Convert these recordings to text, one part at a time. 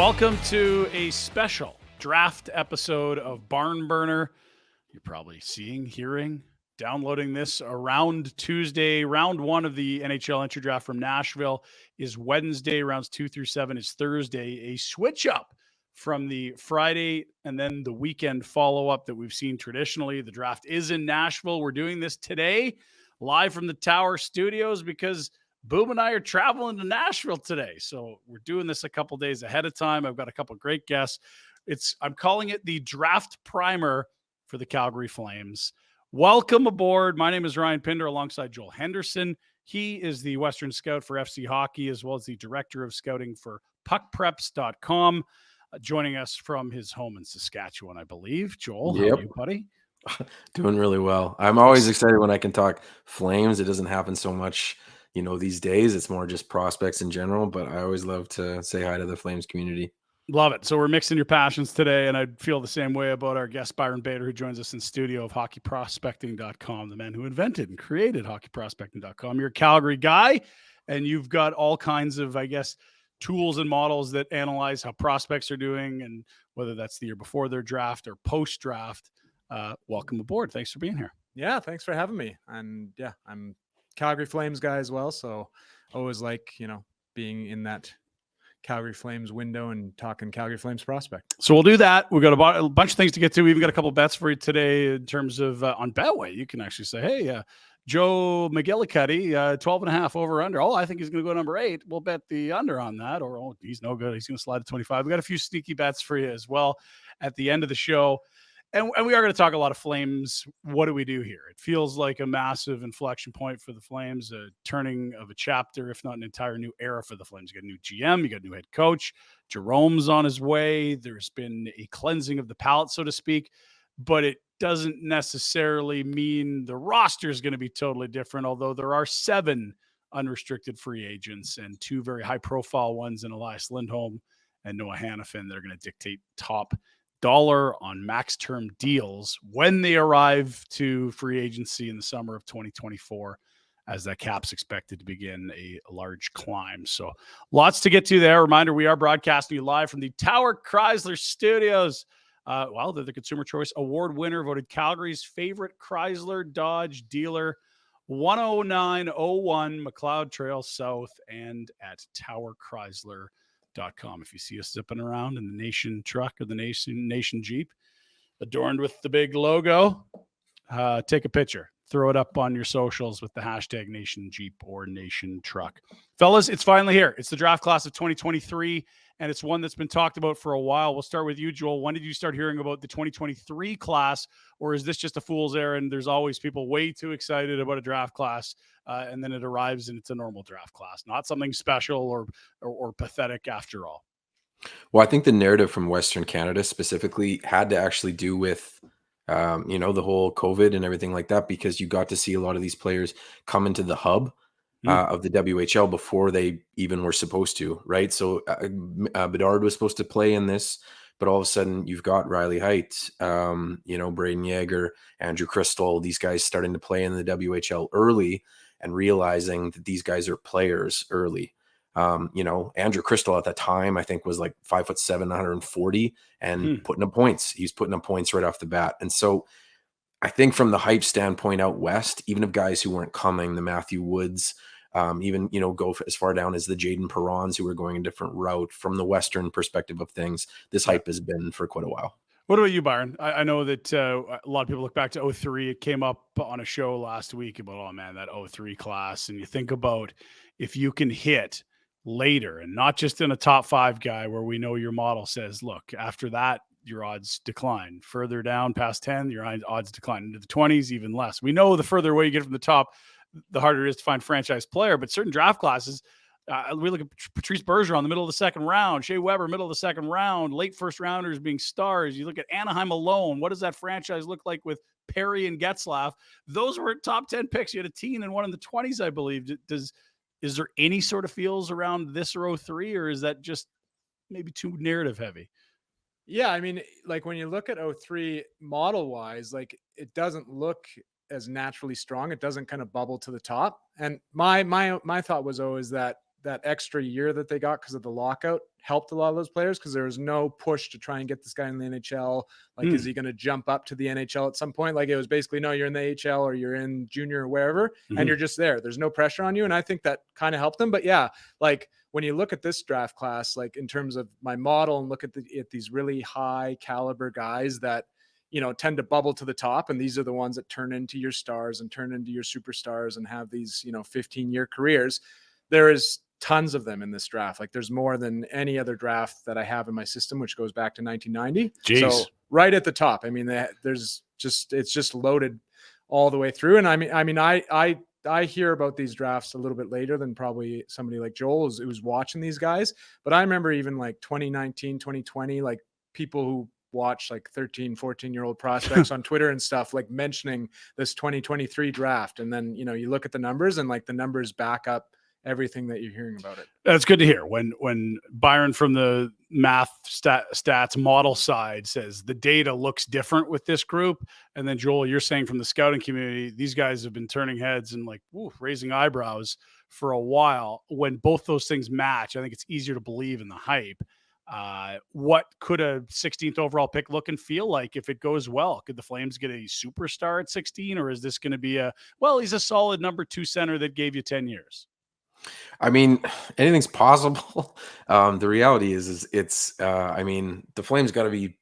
Welcome to a special draft episode of Barn Burner. You're probably seeing, hearing, downloading this around Tuesday. Round one of the NHL entry draft from Nashville is Wednesday. Rounds 2 through 7 is Thursday. A switch up from the Friday and then the weekend follow-up that we've seen traditionally. The draft is in Nashville. We're doing this today live from the Tower Studios because Boom and I are traveling to Nashville today. So we're doing this a couple days ahead of time. I've got a couple great guests. I'm calling it the draft primer for the Calgary Flames. Welcome aboard. My name is Ryan Pinder alongside Joel Henderson. He is the Western Scout for FC Hockey, as well as the Director of Scouting for puckpreps.com. Joining us from his home in Saskatchewan, I believe. Joel, how are you, buddy? Doing really well. I'm always excited when I can talk Flames. It doesn't happen so much, these days. It's more just prospects in general, but I always love to say hi to the Flames community. Love it. So we're mixing your passions today, and I feel the same way about our guest, Byron Bader, who joins us in studio of hockeyprospecting.com, the man who invented and created hockeyprospecting.com. You're a Calgary guy, and you've got all kinds of, tools and models that analyze how prospects are doing, and whether that's the year before their draft or post-draft. Welcome aboard. Thanks for being here. Yeah, thanks for having me. And yeah, I'm Calgary Flames guy as well. So always like, being in that Calgary Flames window and talking Calgary Flames prospect. So we'll do that. We've got a bunch of things to get to. We've got a couple of bets for you today in terms of on Betway. You can actually say, hey, Joe McGillicuddy, 12.5 over under. Oh, I think he's going to go number 8. We'll bet the under on that. Or, oh, he's no good. He's going to slide to 25. We got a few sneaky bets for you as well at the end of the show. And we are going to talk a lot of Flames. What do we do here? It feels like a massive inflection point for the Flames, a turning of a chapter, if not an entire new era for the Flames. You got a new GM, you got a new head coach. Jerome's on his way. There's been a cleansing of the palate, so to speak, but it doesn't necessarily mean the roster is going to be totally different, although there are 7 unrestricted free agents and 2 very high-profile ones in Elias Lindholm and Noah Hannafin that are going to dictate top dollar on max term deals when they arrive to free agency in the summer of 2024, as that cap's expected to begin a large climb. So lots to get to there. Reminder, we are broadcasting you live from the Tower Chrysler Studios. They're the Consumer Choice Award winner, voted Calgary's favorite Chrysler Dodge dealer, 10901 McLeod Trail South, and at towerchrysler.com. If you see us zipping around in the Nation truck or the Nation Jeep adorned with the big logo, take a picture, throw it up on your socials with the hashtag Nation Jeep or Nation Truck. Fellas, it's finally here. It's the draft class of 2023, and it's one that's been talked about for a while. We'll start with you, Joel. When did you start hearing about the 2023 class, or is this just a fool's errand? There's always people way too excited about a draft class, and then it arrives and it's a normal draft class, not something special or pathetic after all. Well, I think the narrative from Western Canada specifically had to actually do with the whole COVID and everything like that, because you got to see a lot of these players come into the hub of the WHL before they even were supposed to, right? So Bedard was supposed to play in this, but all of a sudden you've got Riley Heidt, Braden Yeager, Andrew Crystal, these guys starting to play in the WHL early and realizing that these guys are players early. Andrew Crystal at that time, I think, was like 5'7", 140 and putting up points. He's putting up points right off the bat. And so I think from the hype standpoint out west, even of guys who weren't coming, the Matthew Woods, go as far down as the Jaden Perrons, who were going a different route from the Western perspective of things, this hype has been for quite a while. What about you, Byron? I know that a lot of people look back to 03. It came up on a show last week about, oh man, that 03 class. And you think about if you can hit later and not just in a top 5 guy where we know your model says, look, after that, your odds decline. Further down past 10, your odds decline into the 20s, even less. We know the further away you get from the top, the harder it is to find franchise player. But certain draft classes, we look at Patrice Bergeron in the middle of the second round, Shea Weber, middle of the second round, late first rounders being stars. You look at Anaheim alone. What does that franchise look like with Perry and Getzlaf? Those were top 10 picks. You had a teen and one in the 20s, I believe. Is there any sort of feels around this or 03, or is that just maybe too narrative heavy? Yeah, I mean, like when you look at 03 model wise, like it doesn't look as naturally strong. It doesn't kind of bubble to the top. And my thought was always that extra year that they got because of the lockout helped a lot of those players, because there was no push to try and get this guy in the NHL. Like, is he going to jump up to the NHL at some point? Like, it was basically, no, you're in the AHL or you're in junior or wherever, and you're just there. There's no pressure on you. And I think that kind of helped them. But yeah, like when you look at this draft class, like in terms of my model, and look at these really high caliber guys that, tend to bubble to the top. And these are the ones that turn into your stars and turn into your superstars and have these, 15-year careers. There is tons of them in this draft. Like, there's more than any other draft that I have in my system, which goes back to 1990. Jeez. So right at the top. I mean, it's just loaded all the way through. And I hear about these drafts a little bit later than probably somebody like Joel who's watching these guys. But I remember even like 2019, 2020, like people who watch like 13, 14-year-old prospects on Twitter and stuff, like mentioning this 2023 draft. And then, you look at the numbers, and like the numbers back up everything that you're hearing about it. That's good to hear. When Byron from the math stats model side says the data looks different with this group, and then Joel, you're saying from the scouting community, these guys have been turning heads and like raising eyebrows for a while. When both those things match, I think it's easier to believe in the hype. What could a 16th overall pick look and feel like if it goes well? Could the Flames get a superstar at 16, or is this going to be he's a solid number 2 center that gave you 10 years? I mean, anything's possible. The reality is it's, the Flames got to be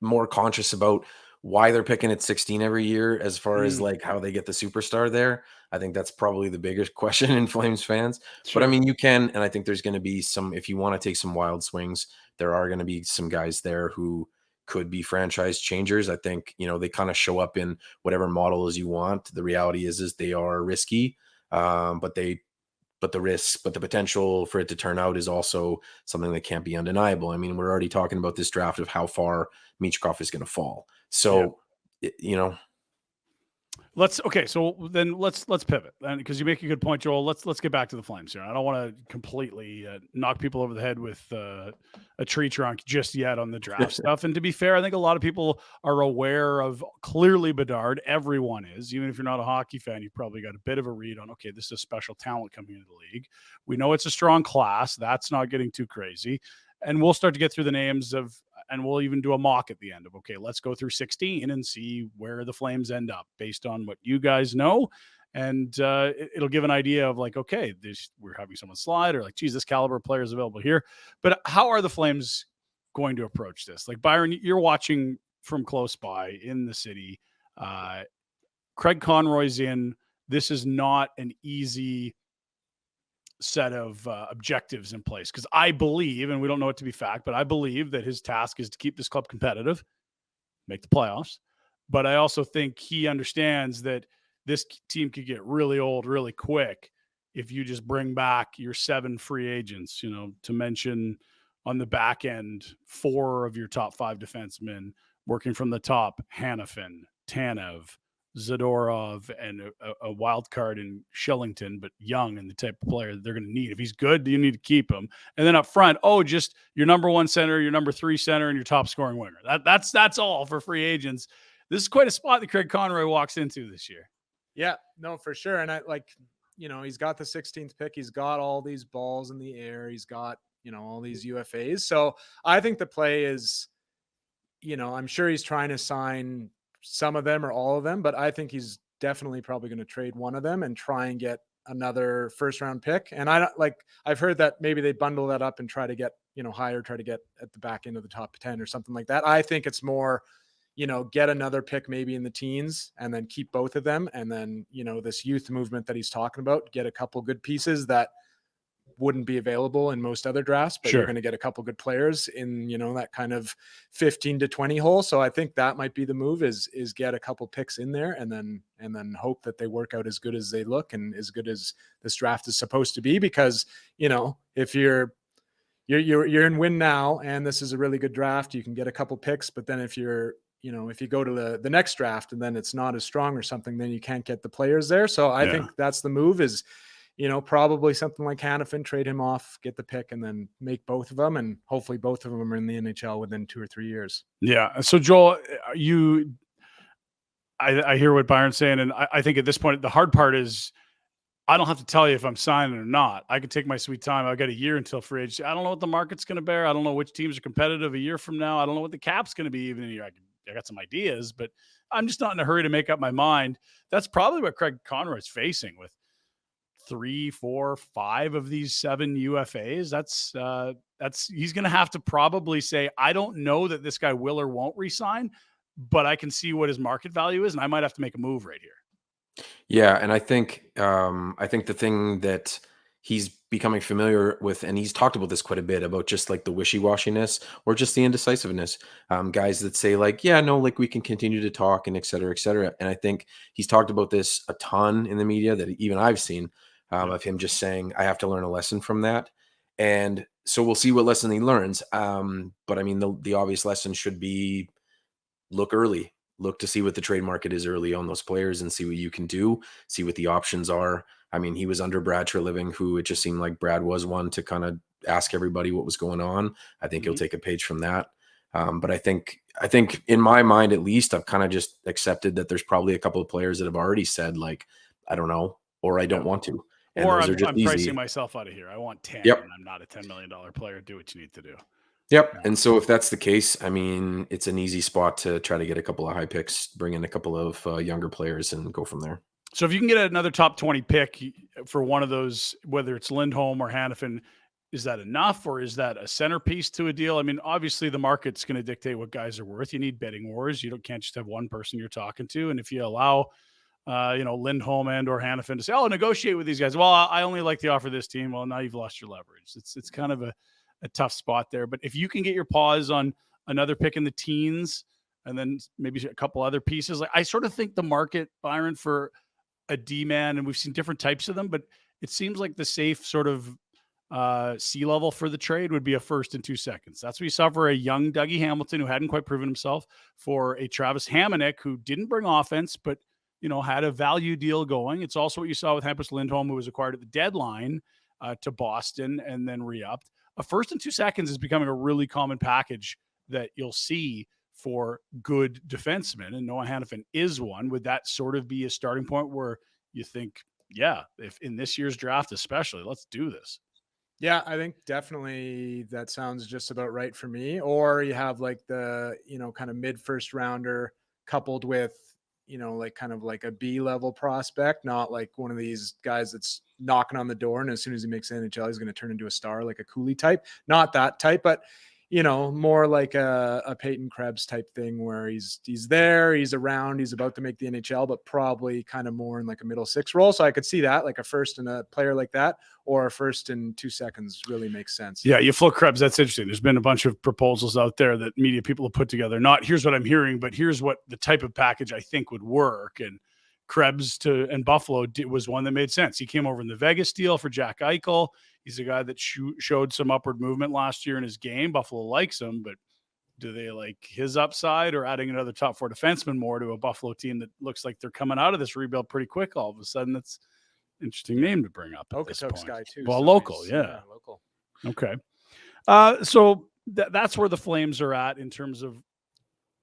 more conscious about why they're picking at 16 every year, as far as like how they get the superstar there. I think that's probably the biggest question in Flames fans. Sure. But I mean, you can, and I think there's going to be some, if you want to take some wild swings, there are going to be some guys there who could be franchise changers. I think, they kind of show up in whatever model as you want. The reality is they are risky, but the potential for it to turn out is also something that can't be undeniable. I mean, we're already talking about this draft of how far Michkov is going to fall. So, let's pivot, and because you make a good point, Joel. Let's get back to the Flames here. I don't want to completely knock people over the head with a tree trunk just yet on the draft stuff. And to be fair, I think a lot of people are aware of clearly Bedard. Everyone is, even if you're not a hockey fan, you've probably got a bit of a read on, okay, this is a special talent coming into the league. We know it's a strong class. That's not getting too crazy. And we'll start to get through the names and we'll even do a mock at the end of, okay, let's go through 16 and see where the Flames end up based on what you guys know. And it'll give an idea of like, okay, we're having someone slide, or like, geez, this caliber player is available here. But how are the Flames going to approach this? Like, Byron, you're watching from close by in the city. Craig Conroy's in. This is not an easy set of objectives in place, because I believe, and we don't know it to be fact, but I believe that his task is to keep this club competitive, make the playoffs. But I also think he understands that this team could get really old really quick if you just bring back your 7 free agents, to mention on the back end 4 of your top 5 defensemen working from the top: Hanifin, Tanev, Zadorov, and a wild card in Shillington, but young and the type of player that they're going to need. If he's good, you need to keep him. And then up front, just your number 1 center, your number 3 center, and your top scoring winger. That's all for free agents. This is quite a spot that Craig Conroy walks into this year. Yeah, no, for sure. And he's got the 16th pick. He's got all these balls in the air. He's got, all these UFAs. So I think the play is, I'm sure he's trying to sign some of them or all of them, but I think he's definitely probably going to trade one of them and try and get another first-round pick. And I've heard that maybe they bundle that up and try to get, higher, try to get at the back end of the top 10 or something like that. I think it's more, get another pick maybe in the teens and then keep both of them. And then, this youth movement that he's talking about, get a couple good pieces that wouldn't be available in most other drafts, but you're going to get a couple good players in, that kind of 15 to 20 hole. So I think that might be the move is get a couple picks in there and then hope that they work out as good as they look and as good as this draft is supposed to be. Because, if you're in win now and this is a really good draft, you can get a couple picks, but then if you go to the next draft and then it's not as strong or something, then you can't get the players there. So I think that's the move is, probably something like Hanifin, trade him off, get the pick, and then make both of them. And hopefully both of them are in the NHL within 2 or 3 years. Yeah. So Joel, I hear what Byron's saying. And I think at this point, the hard part is I don't have to tell you if I'm signing or not. I can take my sweet time. I've got a year until free agency. I don't know what the market's going to bear. I don't know which teams are competitive a year from now. I don't know what the cap's going to be even in a year. I got some ideas, but I'm just not in a hurry to make up my mind. That's probably what Craig Conroy is facing with 3, 4, 5 of these 7 UFAs. That's he's going to have to probably say, I don't know that this guy will or won't resign, but I can see what his market value is, and I might have to make a move right here. Yeah, and I think the thing that he's becoming familiar with, and he's talked about this quite a bit, about just like the wishy-washiness or just the indecisiveness. Guys that say like, yeah, no, like we can continue to talk and et cetera, et cetera. And I think he's talked about this a ton in the media that even I've seen of him just saying, I have to learn a lesson from that. And so we'll see what lesson he learns. But I mean, the obvious lesson should be look early. Look to see what the trade market is early on those players and see what you can do, see what the options are. I mean, he was under Brad Treliving, who it just seemed like Brad was one to kind of ask everybody what was going on. I think he'll take a page from that. But I think in my mind, at least, I've kind of just accepted that there's probably a couple of players that have already said like, I don't know, or I don't want to. And or those are just I'm pricing myself out of here. I want 10 Yep. and I'm not a $10 million player. Do what you need to do. Yep. And so if that's the case, I mean, it's an easy spot to try to get a couple of high picks, bring in a couple of younger players and go from there. So if you can get another top 20 pick for one of those, whether it's Lindholm or Hanifin, is that enough, or is that a centerpiece to a deal? I mean, obviously the market's going to dictate what guys are worth. You need betting wars. Can't just have one person you're talking to. And if you allow, Lindholm and or Hanifin to say, oh, negotiate with these guys. Well, I only like the offer of this team. Well, now you've lost your leverage. It's kind of a tough spot there. But if you can get your paws on another pick in the teens and then maybe a couple other pieces, like I sort of think the market, Byron, for a D-man, and we've seen different types of them, but it seems like the safe sort of C level for the trade would be a first and 2 seconds. That's what you saw for a young Dougie Hamilton who hadn't quite proven himself, for a Travis Hamonic who didn't bring offense, but had a value deal going. It's also what you saw with Hampus Lindholm, who was acquired at the deadline to Boston and then re-upped. A first and 2 seconds is becoming a really common package that you'll see for good defensemen, and Noah Hanifin is one. Would that sort of be a starting point where you think, yeah, if in this year's draft especially, let's do this? Yeah, I think definitely that sounds just about right for me. Or you have like the, kind of mid first rounder coupled with, like kind of like a B level prospect, not like one of these guys that's knocking on the door and as soon as he makes NHL, he's going to turn into a star, like a Cooley type, not that type, but more like a Peyton Krebs type thing where he's there, he's around, he's about to make the NHL, but probably kind of more in like a middle six role. So I could see that, like a first and a player like that, or a first and 2 seconds really makes sense. Yeah, you float Krebs. That's interesting. There's been a bunch of proposals out there that media people have put together. Not here's what I'm hearing, but here's what the type of package I think would work. And Krebs and Buffalo was one that made sense. He came over in the Vegas deal for Jack Eichel. He's a guy that showed some upward movement last year in his game. Buffalo likes him, but do they like his upside, or adding another top 4 defenseman more to a Buffalo team that looks like they're coming out of this rebuild pretty quick all of a sudden? That's an interesting name to bring up at this point. Guy too. Well, so local, yeah. Local. Okay. So that's where the Flames are at in terms of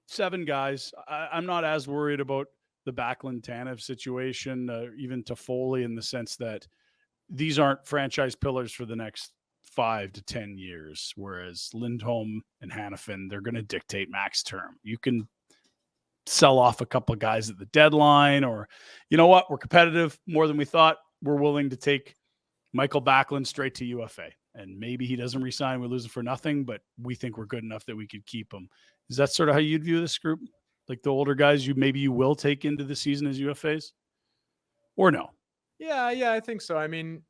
7 guys. I'm not as worried about the Backlund Tanev situation, even Toffoli, in the sense that these aren't franchise pillars for the next 5 to 10 years, whereas Lindholm and Hanifin, they're going to dictate max term. You can sell off a couple of guys at the deadline, or, you know what, we're competitive more than we thought. We're willing to take Michael Backlund straight to UFA, and maybe he doesn't resign. We lose him for nothing, but we think we're good enough that we could keep him. Is that sort of how you'd view this group? Like the older guys you will take into the season as UFAs, or no? Yeah, I think so. I mean,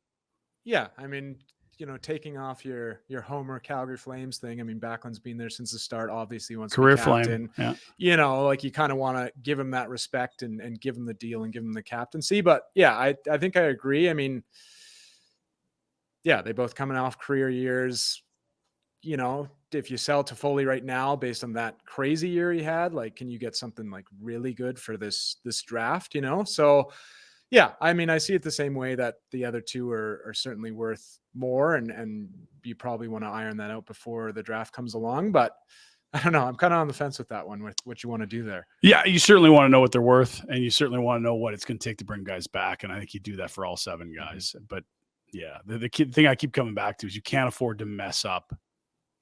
taking off your Homer Calgary Flames thing. I mean, Backlund's been there since the start. Obviously, wants career to be captain. Flame. Yeah. Like you kind of want to give him that respect and give him the deal and give him the captaincy. But yeah, I think I agree. I mean, yeah, they both coming off career years. If you sell Toffoli right now based on that crazy year he had, like, can you get something like really good for this draft? So. Yeah, I mean, I see it the same way that the other two are certainly worth more, and you probably want to iron that out before the draft comes along. But I don't know. I'm kind of on the fence with that one, with what you want to do there. Yeah, you certainly want to know what they're worth, and you certainly want to know what it's going to take to bring guys back. And I think you do that for all 7 guys. But yeah, the thing I keep coming back to is you can't afford to mess up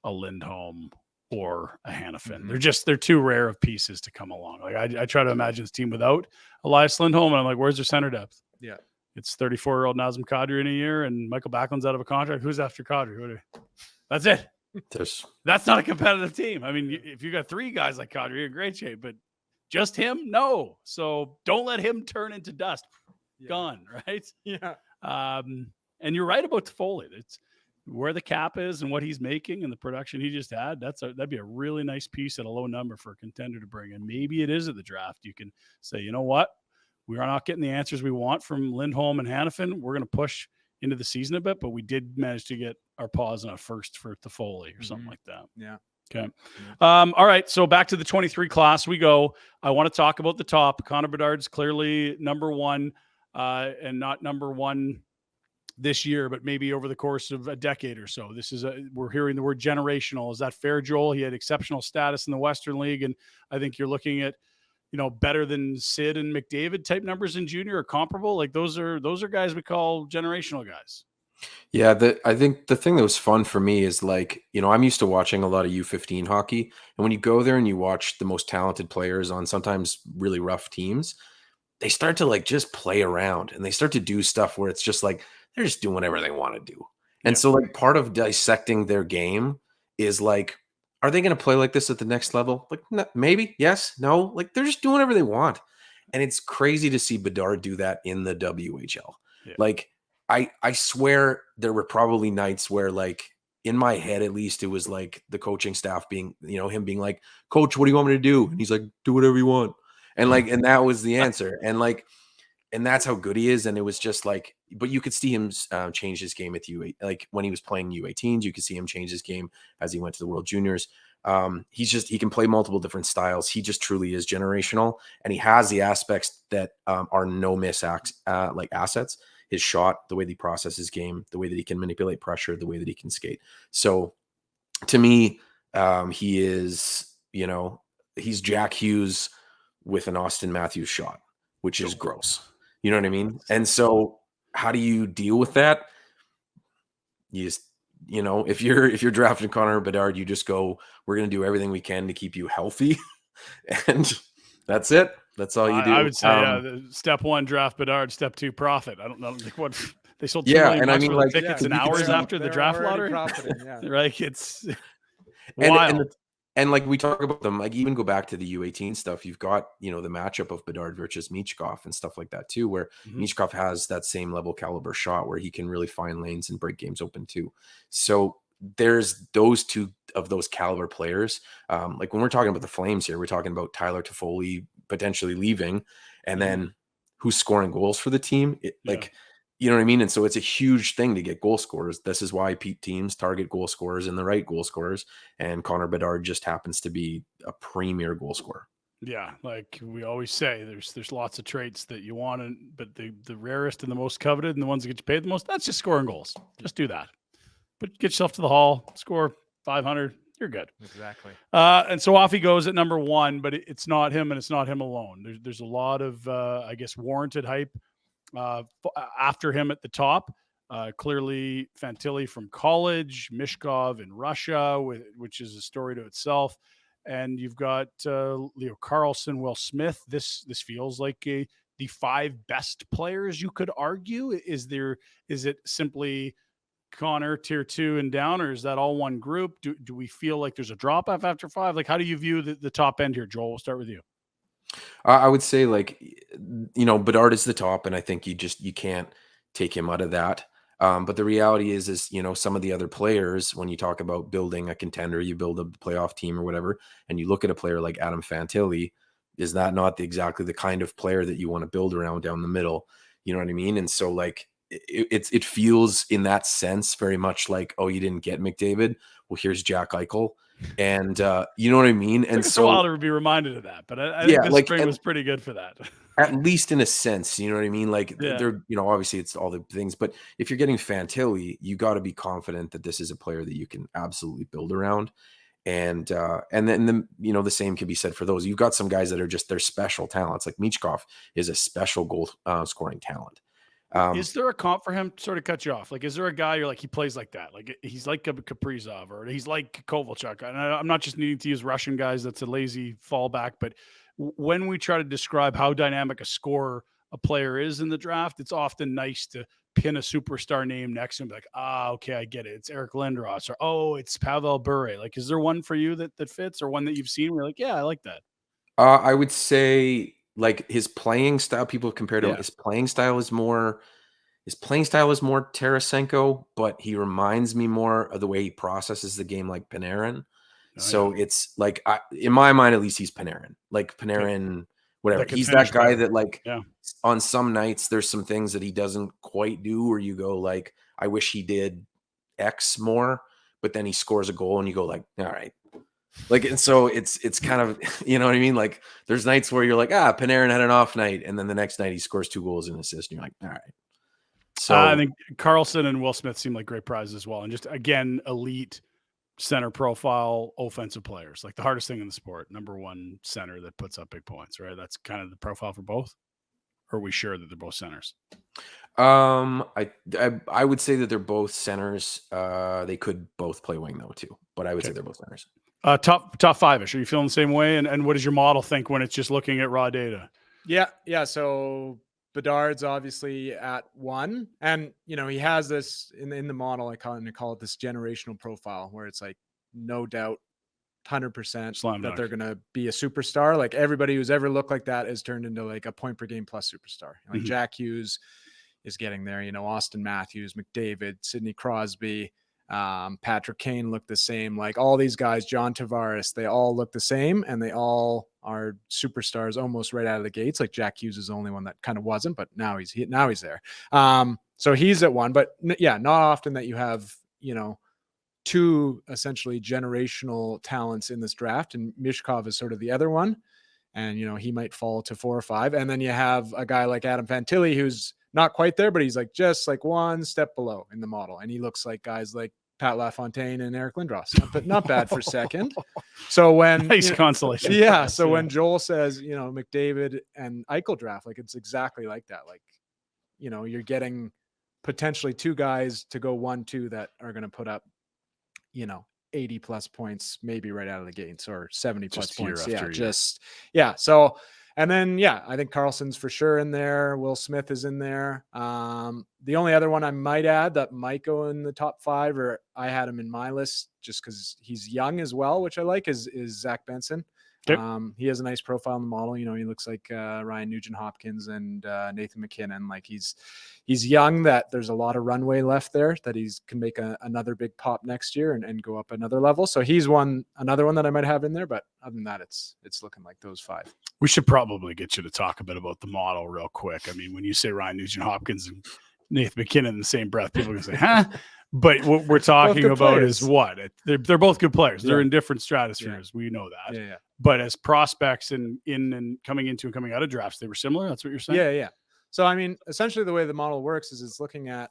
a Lindholm or a Hanifin. They're too rare of pieces to come along. Like I try to imagine this team without Elias Lindholm, and I'm like, where's their center depth? Yeah. It's 34-year-old Nazem Kadri in a year, and Michael Backlund's out of a contract. Who's after Kadri? That's it. That's not a competitive team. I mean, if you got 3 guys like Kadri, you're in great shape, but just him, no. So don't let him turn into dust. Gone, right? Yeah. And you're right about Toffoli. It's where the cap is and what he's making and the production he just had. That'd be a really nice piece at a low number for a contender to bring. And maybe it is at the draft. You can say, you know what? We are not getting the answers we want from Lindholm and Hanifin. We're going to push into the season a bit, but we did manage to get our paws on a first for Toffoli or something like that. Yeah. Okay. All right. So back to the 23 class we go. I want to talk about the top. Conor Bedard's clearly number 1 and not number 1 this year, but maybe over the course of a decade or so. We're hearing the word generational. Is that fair, Joel? He had exceptional status in the Western League, and I think you're looking at, better than Sid and McDavid type numbers in junior or comparable. Like those are guys we call generational guys. Yeah, I think the thing that was fun for me is like, I'm used to watching a lot of U15 hockey, and when you go there and you watch the most talented players on sometimes really rough teams, they start to like just play around and they start to do stuff where it's just like they're just doing whatever they want to do. And so like part of dissecting their game is like, are they going to play like this at the next level? Like maybe, yes, no, like they're just doing whatever they want. And it's crazy to see Bedard do that in the WHL. Yeah. Like I swear there were probably nights where like in my head, at least, it was like the coaching staff being, him being like, Coach, what do you want me to do? And he's like, do whatever you want. And like, and that was the answer. And like, and that's how good he is. And it was just like, but you could see him change his game at U8. Like when he was playing U18s, you could see him change his game as he went to the World Juniors. He can play multiple different styles. He just truly is generational. And he has the aspects that are no miss like assets. His shot, the way that he processes game, the way that he can manipulate pressure, the way that he can skate. So to me, he is, he's Jack Hughes with an Austin Matthews shot, which is gross. You know what I mean? And so how do you deal with that? You just, if you're drafting Conor Bedard, you just go, we're going to do everything we can to keep you healthy. And that's it. That's all you do. I would say step 1, draft Bedard. Step 2, profit. I don't think what they sold. And I mean, like tickets in hours after the draft lottery. Right? It's wild. And like we talk about them, like even go back to the U18 stuff. You've got, the matchup of Bedard versus Michkov and stuff like that too, where Michkov has that same level caliber shot where he can really find lanes and break games open too. So there's those two of those caliber players. Like when we're talking about the Flames here, we're talking about Tyler Toffoli potentially leaving, and then who's scoring goals for the team. You know what I mean? And so it's a huge thing to get goal scorers. This is why teams target goal scorers and the right goal scorers. And Conor Bedard just happens to be a premier goal scorer. Yeah, like we always say, there's lots of traits that you want, but the rarest and the most coveted and the ones that get you paid the most, that's just scoring goals. Just do that. But get yourself to the hall, score 500, you're good. Exactly. And so off he goes at number 1, but it's not him, and it's not him alone. There's a lot of, I guess, warranted hype after him at the top. Clearly Fantilli from college, Michkov in Russia, which is a story to itself. And you've got Leo Carlson, Will Smith. This feels like the 5 best players, you could argue. Is it simply Connor tier 2 and down, or is that all one group? Do we feel like there's a drop off after 5? Like, how do you view the top end here, Joel? We'll start with you. I would say like, Bedard is the top, and I think you can't take him out of that. But the reality is, some of the other players, when you talk about building a contender, you build a playoff team or whatever, and you look at a player like Adam Fantilli, is that not exactly the kind of player that you want to build around down the middle? You know what I mean? And so like, it feels in that sense very much like, oh, you didn't get McDavid. Well, here's Jack Eichel. And you know what I mean? And so a while to be reminded of that, but I think this spring was pretty good for that. At least in a sense, you know what I mean? Like they're, obviously it's all the things, but if you're getting Fantilli, you got to be confident that this is a player that you can absolutely build around. And then the same can be said for those. You've got some guys that are just, they're special talents. Like Michkov is a special goal scoring talent. Is there a comp for him? Sort of cut you off. Like, is there a guy you're like, he plays like that? Like he's like a Caprizov, or he's like Kovalchuk. And I'm not just needing to use Russian guys. That's a lazy fallback. But when we try to describe how dynamic a scorer a player is in the draft, it's often nice to pin a superstar name next to him. Like, okay, I get it. It's Eric Lindros, or it's Pavel Bure. Like, is there one for you that fits, or one that you've seen where you're like, yeah, I like that? I would say like his playing style. People have compared him. Yeah. His playing style is more Tarasenko, but he reminds me more of the way he processes the game like Panarin. So it's like, in my mind, at least, he's Panarin. Like Panarin, whatever. He's that guy that, like, on some nights, there's some things that he doesn't quite do, where you go like, I wish he did X more, but then he scores a goal and you go like, all right. Like, and so it's kind of, you know what I mean? Like, there's nights where you're like, Panarin had an off night, and then the next night he scores 2 goals and an assist, and you're like, all right. So I think Carlson and Will Smith seem like great prizes as well. And just, again, elite center profile offensive players. Like, the hardest thing in the sport, number one center that puts up big points, right? That's kind of the profile for both. Or are we sure that they're both centers? I would say that they're both centers. They could both play wing though too, but I would say they're both centers. Top five-ish. Are you feeling the same way? And what does your model think when it's just looking at raw data? Yeah. So Bedard's obviously at 1, and he has this in the model. I call it this generational profile, where it's like no doubt, 100% that they're going to be a superstar. Like, everybody who's ever looked like that has turned into like a point per game plus superstar. Like Jack Hughes is getting there. Austin Matthews, McDavid, Sidney Crosby, Patrick Kane look the same. Like, all these guys, John Tavares, they all look the same, and they all are superstars almost right out of the gates. Like, Jack Hughes is the only one that kind of wasn't, but now he's there. So he's at 1, but not often that you have, 2 essentially generational talents in this draft, and Michkov is sort of the other one. And, he might fall to 4 or 5. And then you have a guy like Adam Fantilli, who's not quite there, but he's like just like 1 step below in the model. And he looks like guys like Pat LaFontaine and Eric Lindros, but not bad for second. So when nice consolation. Yeah. So when Joel says, McDavid and Eichel draft, like, it's exactly like that. Like, you're getting potentially 2 guys to go 1-2 that are going to put up, 80 plus points, maybe right out of the gates, or 70 plus points. So, and then, I think Carlson's for sure in there. Will Smith is in there. The only other one I might add that might go in the top 5, or I had him in my list just because he's young as well, which I like, is Zach Benson. Okay. He has a nice profile in the model. He looks like Ryan Nugent-Hopkins and Nathan McKinnon. Like, he's young, that there's a lot of runway left there, that he's can make another big pop next year and go up another level. So he's another one that I might have in there. But other than that, it's looking like those 5. We should probably get you to talk a bit about the model real quick. I mean, when you say Ryan Nugent-Hopkins and Nathan McKinnon in the same breath, people are going to say, huh? But what we're talking about is what? They're both good players. They're in different stratospheres. We know that. Yeah. But as prospects in and coming into and coming out of drafts, they were similar. That's what you're saying? Yeah. So, I mean, essentially the way the model works is it's looking at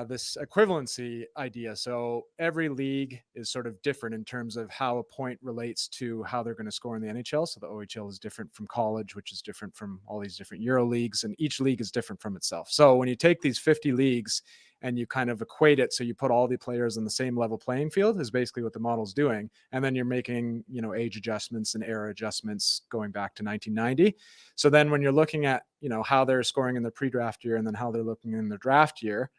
this equivalency idea. So every league is sort of different in terms of how a point relates to how they're going to score in the NHL. So the OHL is different from college, which is different from all these different Euro leagues, and each league is different from itself. So when you take these 50 leagues and you kind of equate it, so you put all the players on the same level playing field, is basically what the model's doing. And then you're making, age adjustments and era adjustments going back to 1990. So then when you're looking at, how they're scoring in the pre-draft year and then how they're looking in their draft year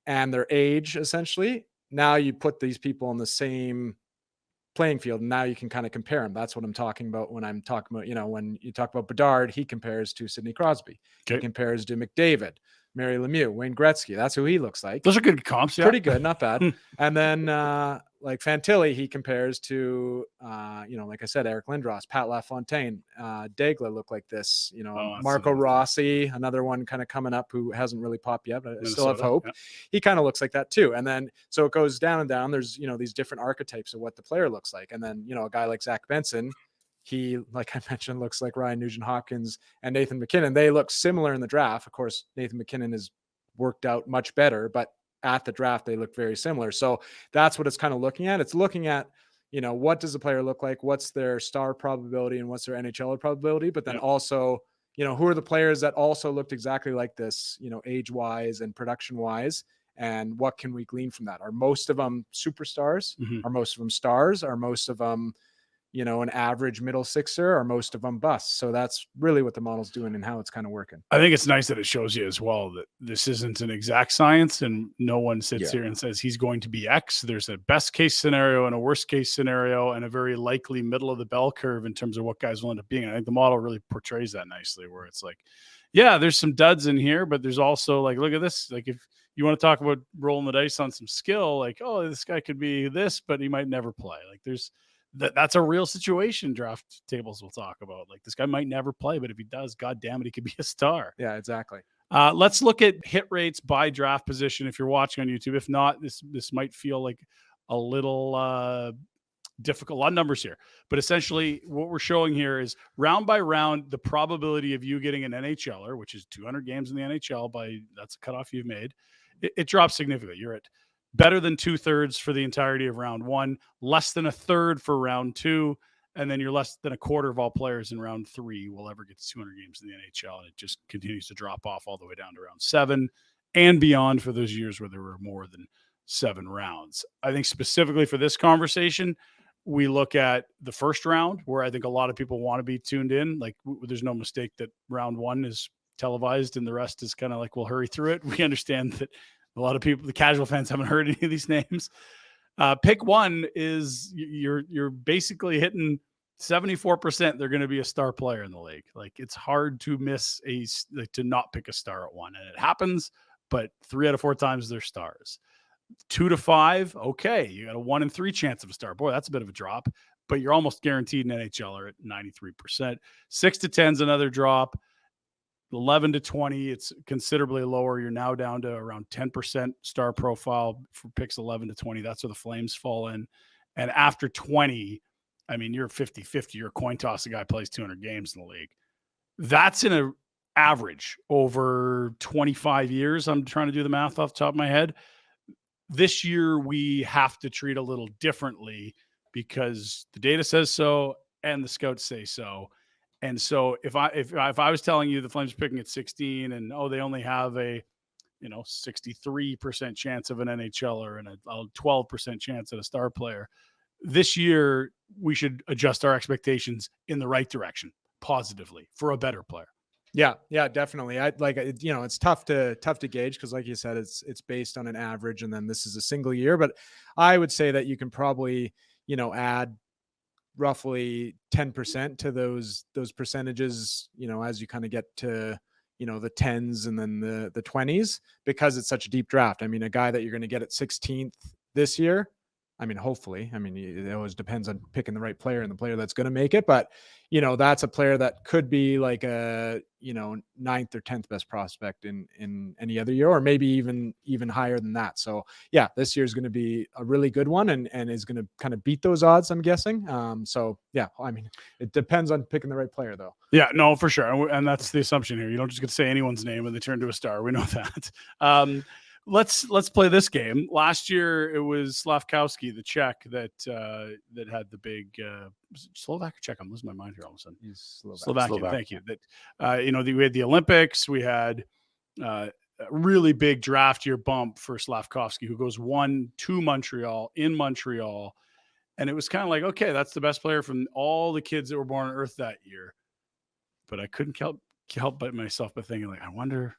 and their age, essentially, now you put these people on the same playing field, and now you can kind of compare them. That's what I'm talking about when I'm talking about, when you talk about Bedard, he compares to Sidney Crosby. Okay. He compares to McDavid, Mary Lemieux, Wayne Gretzky. That's who he looks like. Those are good comps. Yeah. Pretty good, not bad. And then like Fantilli, he compares to, like I said, Eric Lindros, Pat LaFontaine, Daigle look like this, Marco Rossi, another one kind of coming up who hasn't really popped yet, but I still have hope. Yeah. He kind of looks like that too. And then, so it goes down and down. There's, these different archetypes of what the player looks like. And then, a guy like Zach Benson, he, like I mentioned, looks like Ryan Nugent-Hopkins and Nathan McKinnon. They look similar in the draft. Of course, Nathan McKinnon has worked out much better, but at the draft, they look very similar. So that's what it's kind of looking at. It's looking at, what does the player look like? What's their star probability and what's their NHL probability? But then also, who are the players that also looked exactly like this, age wise and production wise? And what can we glean from that? Are most of them superstars? Are most of them stars? Are most of them, an average middle sixer? Are most of them busts? So that's really what the model's doing and how it's kind of working. I think it's nice that it shows you as well that this isn't an exact science and no one sits here and says he's going to be X. There's a best case scenario and a worst case scenario and a very likely middle of the bell curve in terms of what guys will end up being. I think the model really portrays that nicely, where it's like, yeah, there's some duds in here, but there's also like, look at this. Like if you want to talk about rolling the dice on some skill, like, oh, this guy could be this, but he might never play. Like that's a real situation. Draft tables will talk about, like, this guy might never play, but if he does, God damn it, he could be a star. Yeah, exactly. Let's look at hit rates by draft position. If you're watching on YouTube, if not, this might feel like a little difficult. A lot of numbers here, but essentially what we're showing here is round by round, the probability of you getting an NHLer, which is 200 games in the NHL, that's a cutoff you've made. It drops significantly. You're at better than 2/3 for the entirety of round one, less than 1/3 for round two, and then you're less than a quarter of all players in round three will ever get to 200 games in the NHL, and it just continues to drop off all the way down to round 7 and beyond for those years where there were more than 7 rounds. I think specifically for this conversation, we look at the first round, where I think a lot of people want to be tuned in. Like, there's no mistake that round 1 is televised and the rest is kind of like, we'll hurry through it. We understand that a lot of people, the casual fans, haven't heard any of these names. Pick 1 is you're basically hitting 74%. They're going to be a star player in the league. Like, it's hard to miss to not pick a star at 1, and it happens. But 3 out of 4 times they're stars. 2 to 5, okay, you got a 1 in 3 chance of a star. Boy, that's a bit of a drop, but you're almost guaranteed an NHLer at 93%. 6 to 10 is another drop. 11 to 20, it's considerably lower. You're now down to around 10% star profile for picks 11 to 20. That's where the Flames fall in. And after 20, I mean, you're 50-50. You're a coin toss. A guy plays 200 games in the league. That's in an average over 25 years. I'm trying to do the math off the top of my head. This year, we have to treat a little differently because the data says so and the scouts say so. And so if I was telling you the Flames are picking at 16 and, they only have a 63% chance of an NHLer and a 12% chance at a star player, this year we should adjust our expectations in the right direction positively for a better player. Yeah, definitely. I like, it's tough to gauge because, like you said, it's based on an average, and then this is a single year. But I would say that you can probably, add roughly 10% to those percentages, as you kind of get to, the 10s and then the 20s, because it's such a deep draft. I mean, a guy that you're going to get at 16th this year, I mean, hopefully, I mean, it always depends on picking the right player and the player that's going to make it. But, that's a player that could be like a, 9th or 10th best prospect in any other year, or maybe even higher than that. So yeah, this year is going to be a really good one and is going to kind of beat those odds, I'm guessing. So yeah, I mean, it depends on picking the right player though. Yeah, no, for sure. And that's the assumption here. You don't just get to say anyone's name when they turn to a star. We know that. Let's play this game. Last year it was Slavkovsky, the Czech, that had the big Slovak or Czech. I'm losing my mind here all of a sudden. He's Slovakian. Thank you. That we had the Olympics. We had a really big draft year bump for Slavkovsky, who goes 1 to Montreal in Montreal, and it was kind of like, okay, that's the best player from all the kids that were born on Earth that year. But I couldn't help but myself by thinking, like, I wonder,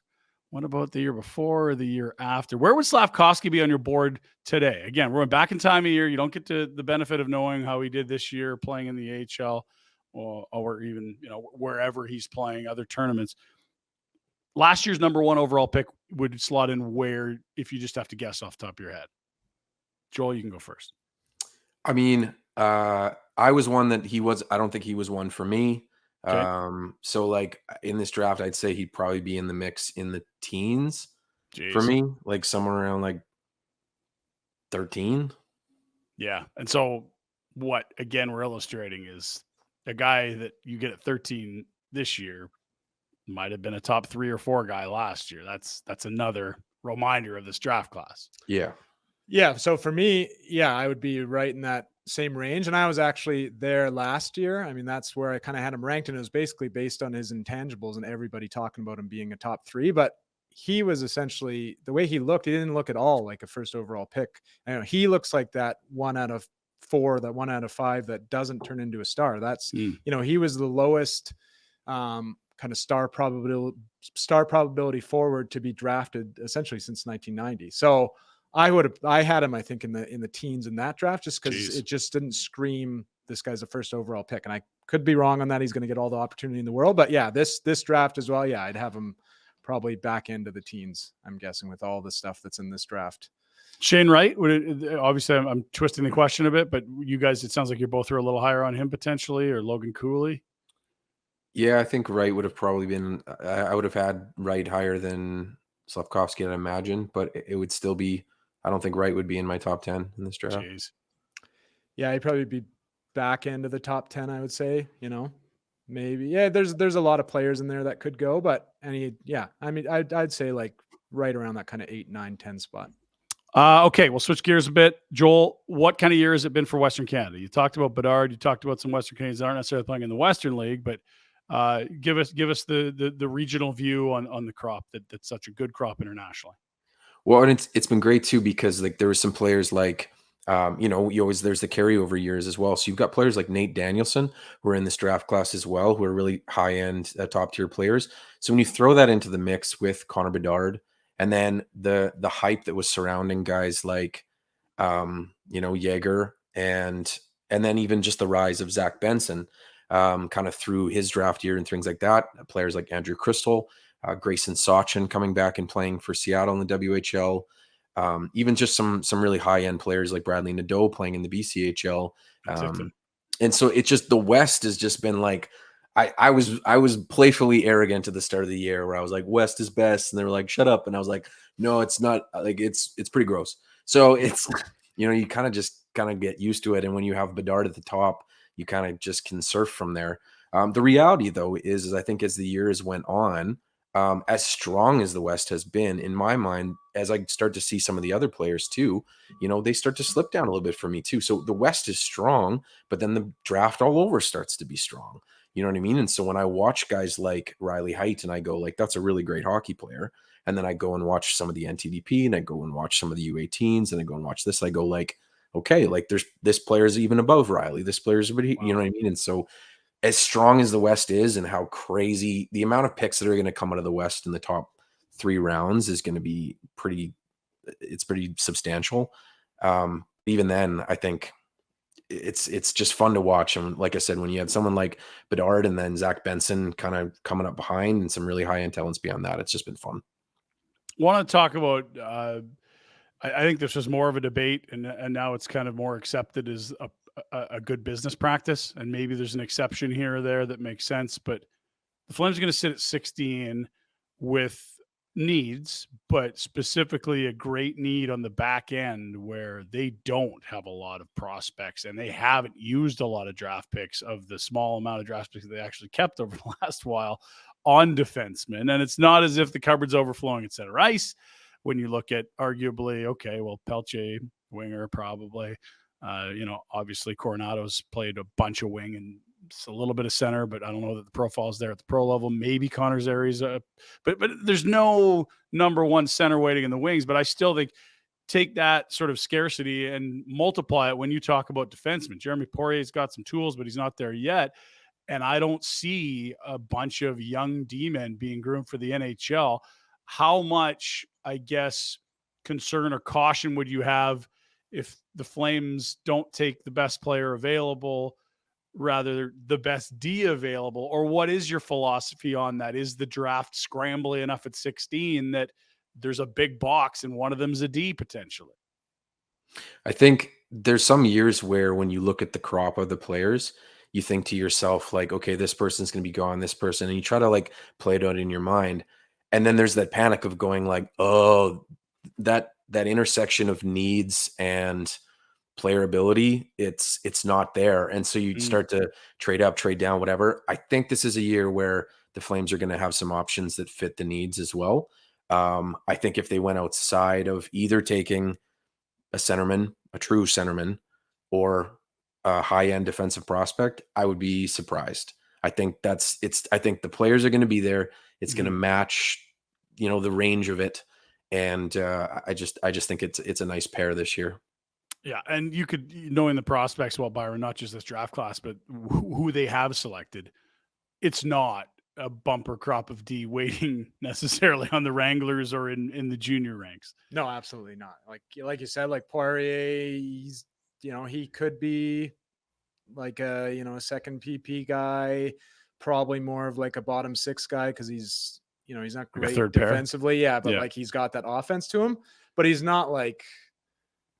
what about the year before or the year after? Where would Slavkovsky be on your board today? Again, we're back in time of year. You don't get to the benefit of knowing how he did this year playing in the AHL or even, wherever he's playing other tournaments. Last year's number 1 overall pick would slot in where, if you just have to guess off the top of your head. Joel, you can go first. I mean, I was one that I don't think he was one for me. Okay. So like in this draft, I'd say he'd probably be in the mix in the teens. Jeez. For me, like somewhere around like 13. Yeah. And so what, again, we're illustrating is a guy that you get at 13 this year might have been a top 3 or 4 guy last year. That's another reminder of this draft class. Yeah. Yeah. So for me, yeah, I would be right in that same range. And I was actually there last year. I mean, that's where I kind of had him ranked, and it was basically based on his intangibles and everybody talking about him being a top 3. But he was essentially, the way he looked, he didn't look at all like a first overall pick. I know he looks like that 1 out of 4, that 1 out of 5 that doesn't turn into a star. That's, you know, he was the lowest kind of star probability forward to be drafted essentially since 1990. So I had him, I think, in the teens in that draft, just because it just didn't scream this guy's the first overall pick. And I could be wrong on that. He's going to get all the opportunity in the world, but yeah, this draft as well. Yeah, I'd have him probably back into the teens, I'm guessing, with all the stuff that's in this draft. Shane Wright, obviously I'm twisting the question a bit, but you guys, it sounds like you're both are a little higher on him potentially, or Logan Cooley. Yeah, I think Wright would have probably been, I would have had Wright higher than Slafkovsky, I'd imagine, but it would still be, I don't think Wright would be in my top 10 in this draft. Jeez. Yeah, he'd probably be back end of the top 10, I would say, you know, maybe. Yeah, there's a lot of players in there that could go, but I mean, I'd say like right around that kind of 8, 9, 10 spot. Okay, we'll switch gears a bit. Joel, what kind of year has it been for Western Canada? You talked about Bedard. You talked about some Western Canadians that aren't necessarily playing in the Western League, but give us the regional view on the crop that's such a good crop internationally. Well, and it's been great too, because like there were some players like there's the carryover years as well. So you've got players like Nate Danielson who are in this draft class as well, who are really high end top tier players. So when you throw that into the mix with Conor Bedard, and then the hype that was surrounding guys like Yeager, and then even just the rise of Zach Benson, kind of through his draft year and things like that. Players like Andrew Crystal, Grayson Sachin coming back and playing for Seattle in the WHL. Even just some really high end players like Bradley Nadeau playing in the BCHL. And so it's just, the West has just been like, I was playfully arrogant at the start of the year where I was like, West is best. And they were like, shut up. And I was like, no, it's not. Like, it's pretty gross. So it's, you kind of get used to it. And when you have Bedard at the top, you kind of just can surf from there. The reality though is I think as the years went on, as strong as the West has been, in my mind, as I start to see some of the other players too, they start to slip down a little bit for me too. So the West is strong, but then the draft all over starts to be strong. You know what I mean? And so when I watch guys like Riley Height and I go like, that's a really great hockey player. And then I go and watch some of the NTDP and I go and watch some of the U18s and I go and watch this. I go like, okay, like this player is even above Riley. This player is, you know what I mean? And so as strong as the West is and how crazy the amount of picks that are going to come out of the West in the top 3 rounds is going to be pretty substantial. Even then, I think it's just fun to watch. And like I said, when you had someone like Bedard and then Zach Benson kind of coming up behind and some really high end talents beyond that, it's just been fun. Want to talk about, I think this was more of a debate and now it's kind of more accepted as a good business practice, and maybe there's an exception here or there that makes sense, but the Flames are going to sit at 16 with needs, but specifically a great need on the back end where they don't have a lot of prospects and they haven't used a lot of draft picks of the small amount of draft picks that they actually kept over the last while on defensemen. And it's not as if the cupboard's overflowing at center ice. When you look at arguably, okay, well, Pelche, winger, probably, obviously Coronado's played a bunch of wing and it's a little bit of center, but I don't know that the profile's there at the pro level. Maybe Connor Zari's, but there's no number one center waiting in the wings. But I still think take that sort of scarcity and multiply it when you talk about defensemen. Jeremy Poirier's got some tools, but he's not there yet. And I don't see a bunch of young D-men being groomed for the NHL. How much, I guess, concern or caution would you have if the Flames don't take the best player available, rather the best D available? Or what is your philosophy on that? Is the draft scrambly enough at 16 that there's a big box and one of them's a D potentially? I think there's some years where when you look at the crop of the players, you think to yourself like, okay, this person's going to be gone, this person, and you try to like play it out in your mind. And then there's that panic of going like, oh, that intersection of needs and player ability, it's not there. And so you start to trade up, trade down, whatever. I think this is a year where the Flames are going to have some options that fit the needs as well. I think if they went outside of either taking a centerman, a true centerman, or a high-end defensive prospect, I would be surprised. I think I think the players are going to be there. It's going to match, the range of it. And I just think it's a nice pair this year. Yeah, and you could, knowing the prospects well, Byron, not just this draft class, but who they have selected, it's not a bumper crop of D waiting necessarily on the Wranglers or in the junior ranks. No, absolutely not. Like you said, like Poirier, he's, he could be like a second PP guy, probably more of like a bottom six guy because he's, he's not great third defensively. pair. Yeah, but like he's got that offense to him, but he's not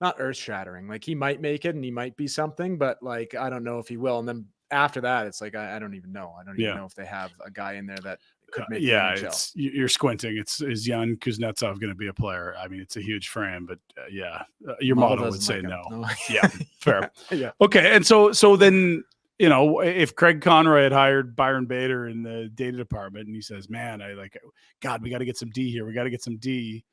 not earth shattering. Like he might make it and he might be something, but like I don't know if he will. And then after that, it's like I don't even know. I don't even know if they have a guy in there that could make the NHL. You're squinting. Is Jan Kuznetsov going to be a player? I mean, it's a huge frame, but your model would say no. Yeah, fair. Yeah. Okay, and so then if Craig Conroy had hired Byron Bader in the data department and he says, "Man, God, we got to get some D here. We got to get some D."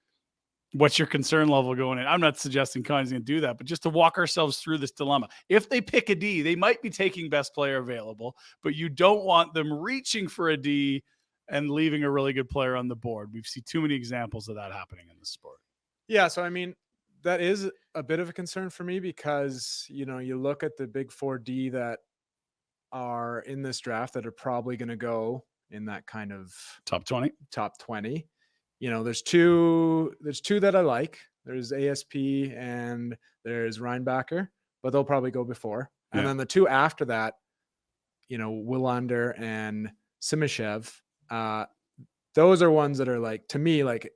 What's your concern level going in? I'm not suggesting Connor's going to do that, but just to walk ourselves through this dilemma. If they pick a D, they might be taking best player available, but you don't want them reaching for a D and leaving a really good player on the board. We've seen too many examples of that happening in the sport. Yeah. So, I mean, that is a bit of a concern for me because, you look at the big 4D that are in this draft that are probably going to go in that kind of top 20. There's two that I like. There's ASP and there's Reinbacher, but they'll probably go before. And then the two after that, Willander and Simishev, those are ones that are like, to me, like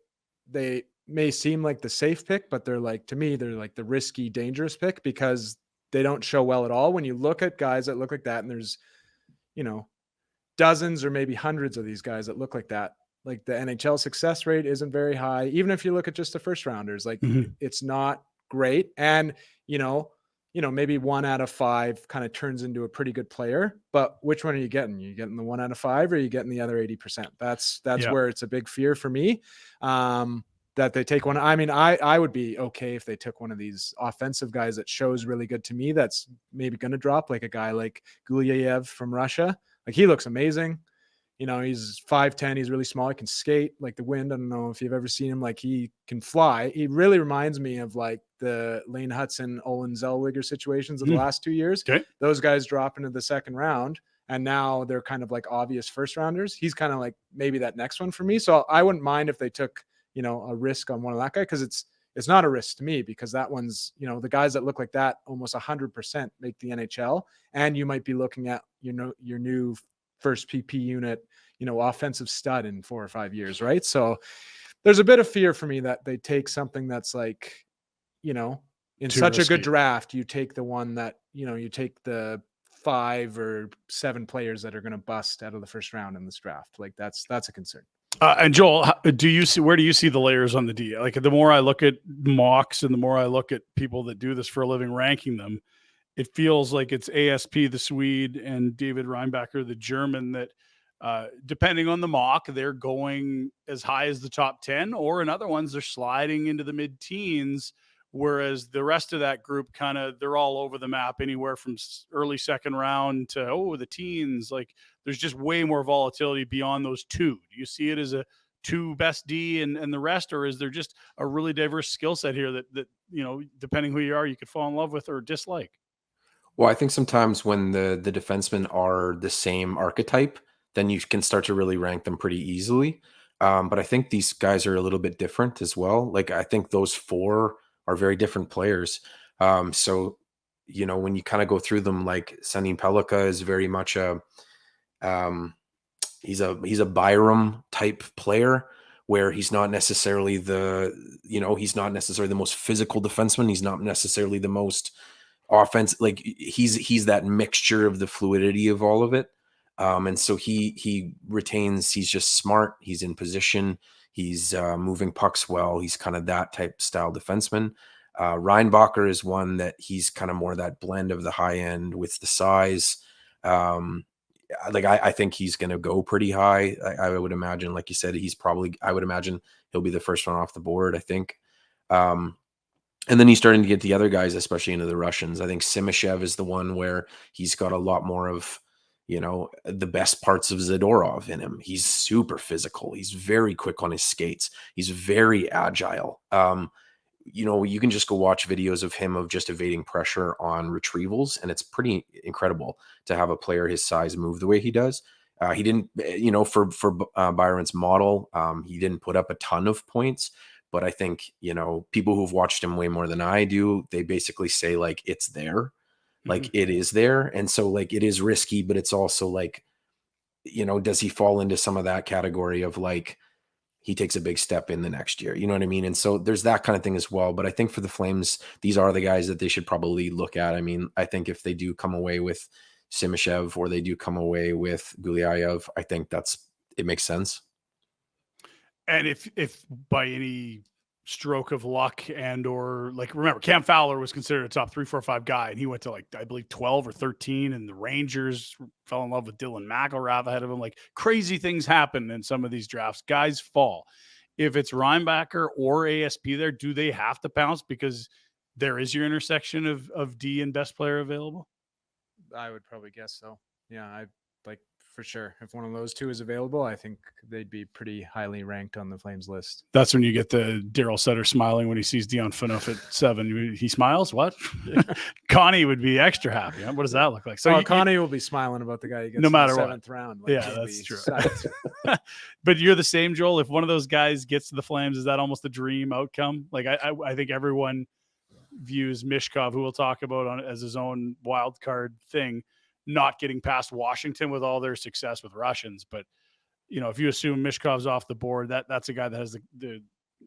they may seem like the safe pick, but they're like, to me, they're like the risky, dangerous pick because they don't show well at all. When you look at guys that look like that, and there's, dozens or maybe hundreds of these guys that look like that, like the NHL success rate isn't very high. Even if you look at just the first rounders, like it's not great. And, maybe 1 out of 5 kind of turns into a pretty good player, but which one are you getting? Are you getting the 1 out of 5 or are you getting the other 80%? That's where it's a big fear for me. That they take one. I mean, I would be okay if they took one of these offensive guys that shows really good to me. That's maybe going to drop, like a guy like Guliaev from Russia. Like he looks amazing. He's 5'10", he's really small. He can skate like the wind. I don't know if you've ever seen him. Like he can fly. He really reminds me of like the Lane Hudson, Olin Zellweger situations of the last 2 years. Okay. Those guys drop into the second round and now they're kind of like obvious first rounders. He's kind of like maybe that next one for me. So I wouldn't mind if they took, a risk on one of that guy. Cause it's not a risk to me because that one's, the guys that look like that almost 100% make the NHL. And you might be looking at, your new first PP unit, offensive stud in 4 or 5 years. Right. So there's a bit of fear for me that they take something that's like, in too such risky. a good draft, you take the one that, you take the 5 or 7 players that are going to bust out of the first round in this draft. Like that's a concern. And Joel, where do you see the layers on the D? Like the more I look at mocks and the more I look at people that do this for a living, ranking them, it feels like it's ASP, the Swede, and David Reinbacher, the German, that depending on the mock, they're going as high as the top 10, or in other ones, they're sliding into the mid-teens, whereas the rest of that group they're all over the map, anywhere from early second round to, the teens. Like there's just way more volatility beyond those two. Do you see it as a 2 best D and the rest, or is there just a really diverse skill set here that depending who you are, you could fall in love with or dislike? Well, I think sometimes when the defensemen are the same archetype, then you can start to really rank them pretty easily. But I think these guys are a little bit different as well. Like I think those 4 are very different players. So, when you kind of go through them, like Sanin Pellikka is very much he's a Byron type player where he's not necessarily he's not necessarily the most physical defenseman. He's not necessarily the most offense. Like he's that mixture of the fluidity of all of it. And so he retains, he's just smart. He's in position. He's moving pucks well. He's kind of that type style defenseman. Reinbacher is one that he's kind of more that blend of the high end with the size. like I think he's going to go pretty high. I would imagine, like you said, I would imagine he'll be the first one off the board, I think. And then he's starting to get the other guys, especially into the Russians. I think Simishev is the one where he's got a lot more of, the best parts of Zadorov in him. He's super physical. He's very quick on his skates. He's very agile. You can just go watch videos of him of just evading pressure on retrievals, and it's pretty incredible to have a player his size move the way he does. He didn't, for Byron's model, he didn't put up a ton of points, but I think, people who've watched him way more than I do, they basically say like, it's there, like it is there. And so like, it is risky, but it's also like, does he fall into some of that category of like, he takes a big step in the next year, you know what I mean? And so there's that kind of thing as well. But I think for the Flames, these are the guys that they should probably look at. I mean, I think if they do come away with Simishev or they do come away with Guliaev, I think it makes sense. And if by any stroke of luck or like, remember, Cam Fowler was considered a top 3, 4, 5 guy, and he went to like, I believe 12 or 13, and the Rangers fell in love with Dylan McIlrath ahead of him. Like, crazy things happen in some of these drafts. Guys fall. If it's Reinbacher or ASP there, do they have to pounce because there is your intersection of D and best player available? I would probably guess so. Yeah, for sure. If one of those two is available, I think they'd be pretty highly ranked on the Flames list. That's when you get the Daryl Sutter smiling when he sees Dion Phaneuf at 7. He smiles. What? Connie would be extra happy. What does that look like? So Connie will be smiling about the guy who gets no matter in the 7th what. round. Yeah, that's true. But you're the same, Joel. If one of those guys gets to the Flames, is that almost a dream outcome? Like I think everyone views Michkov, who we'll talk about as his own wild card thing, not getting past Washington with all their success with Russians. But, if you assume Mishkov's off the board, that's a guy that has the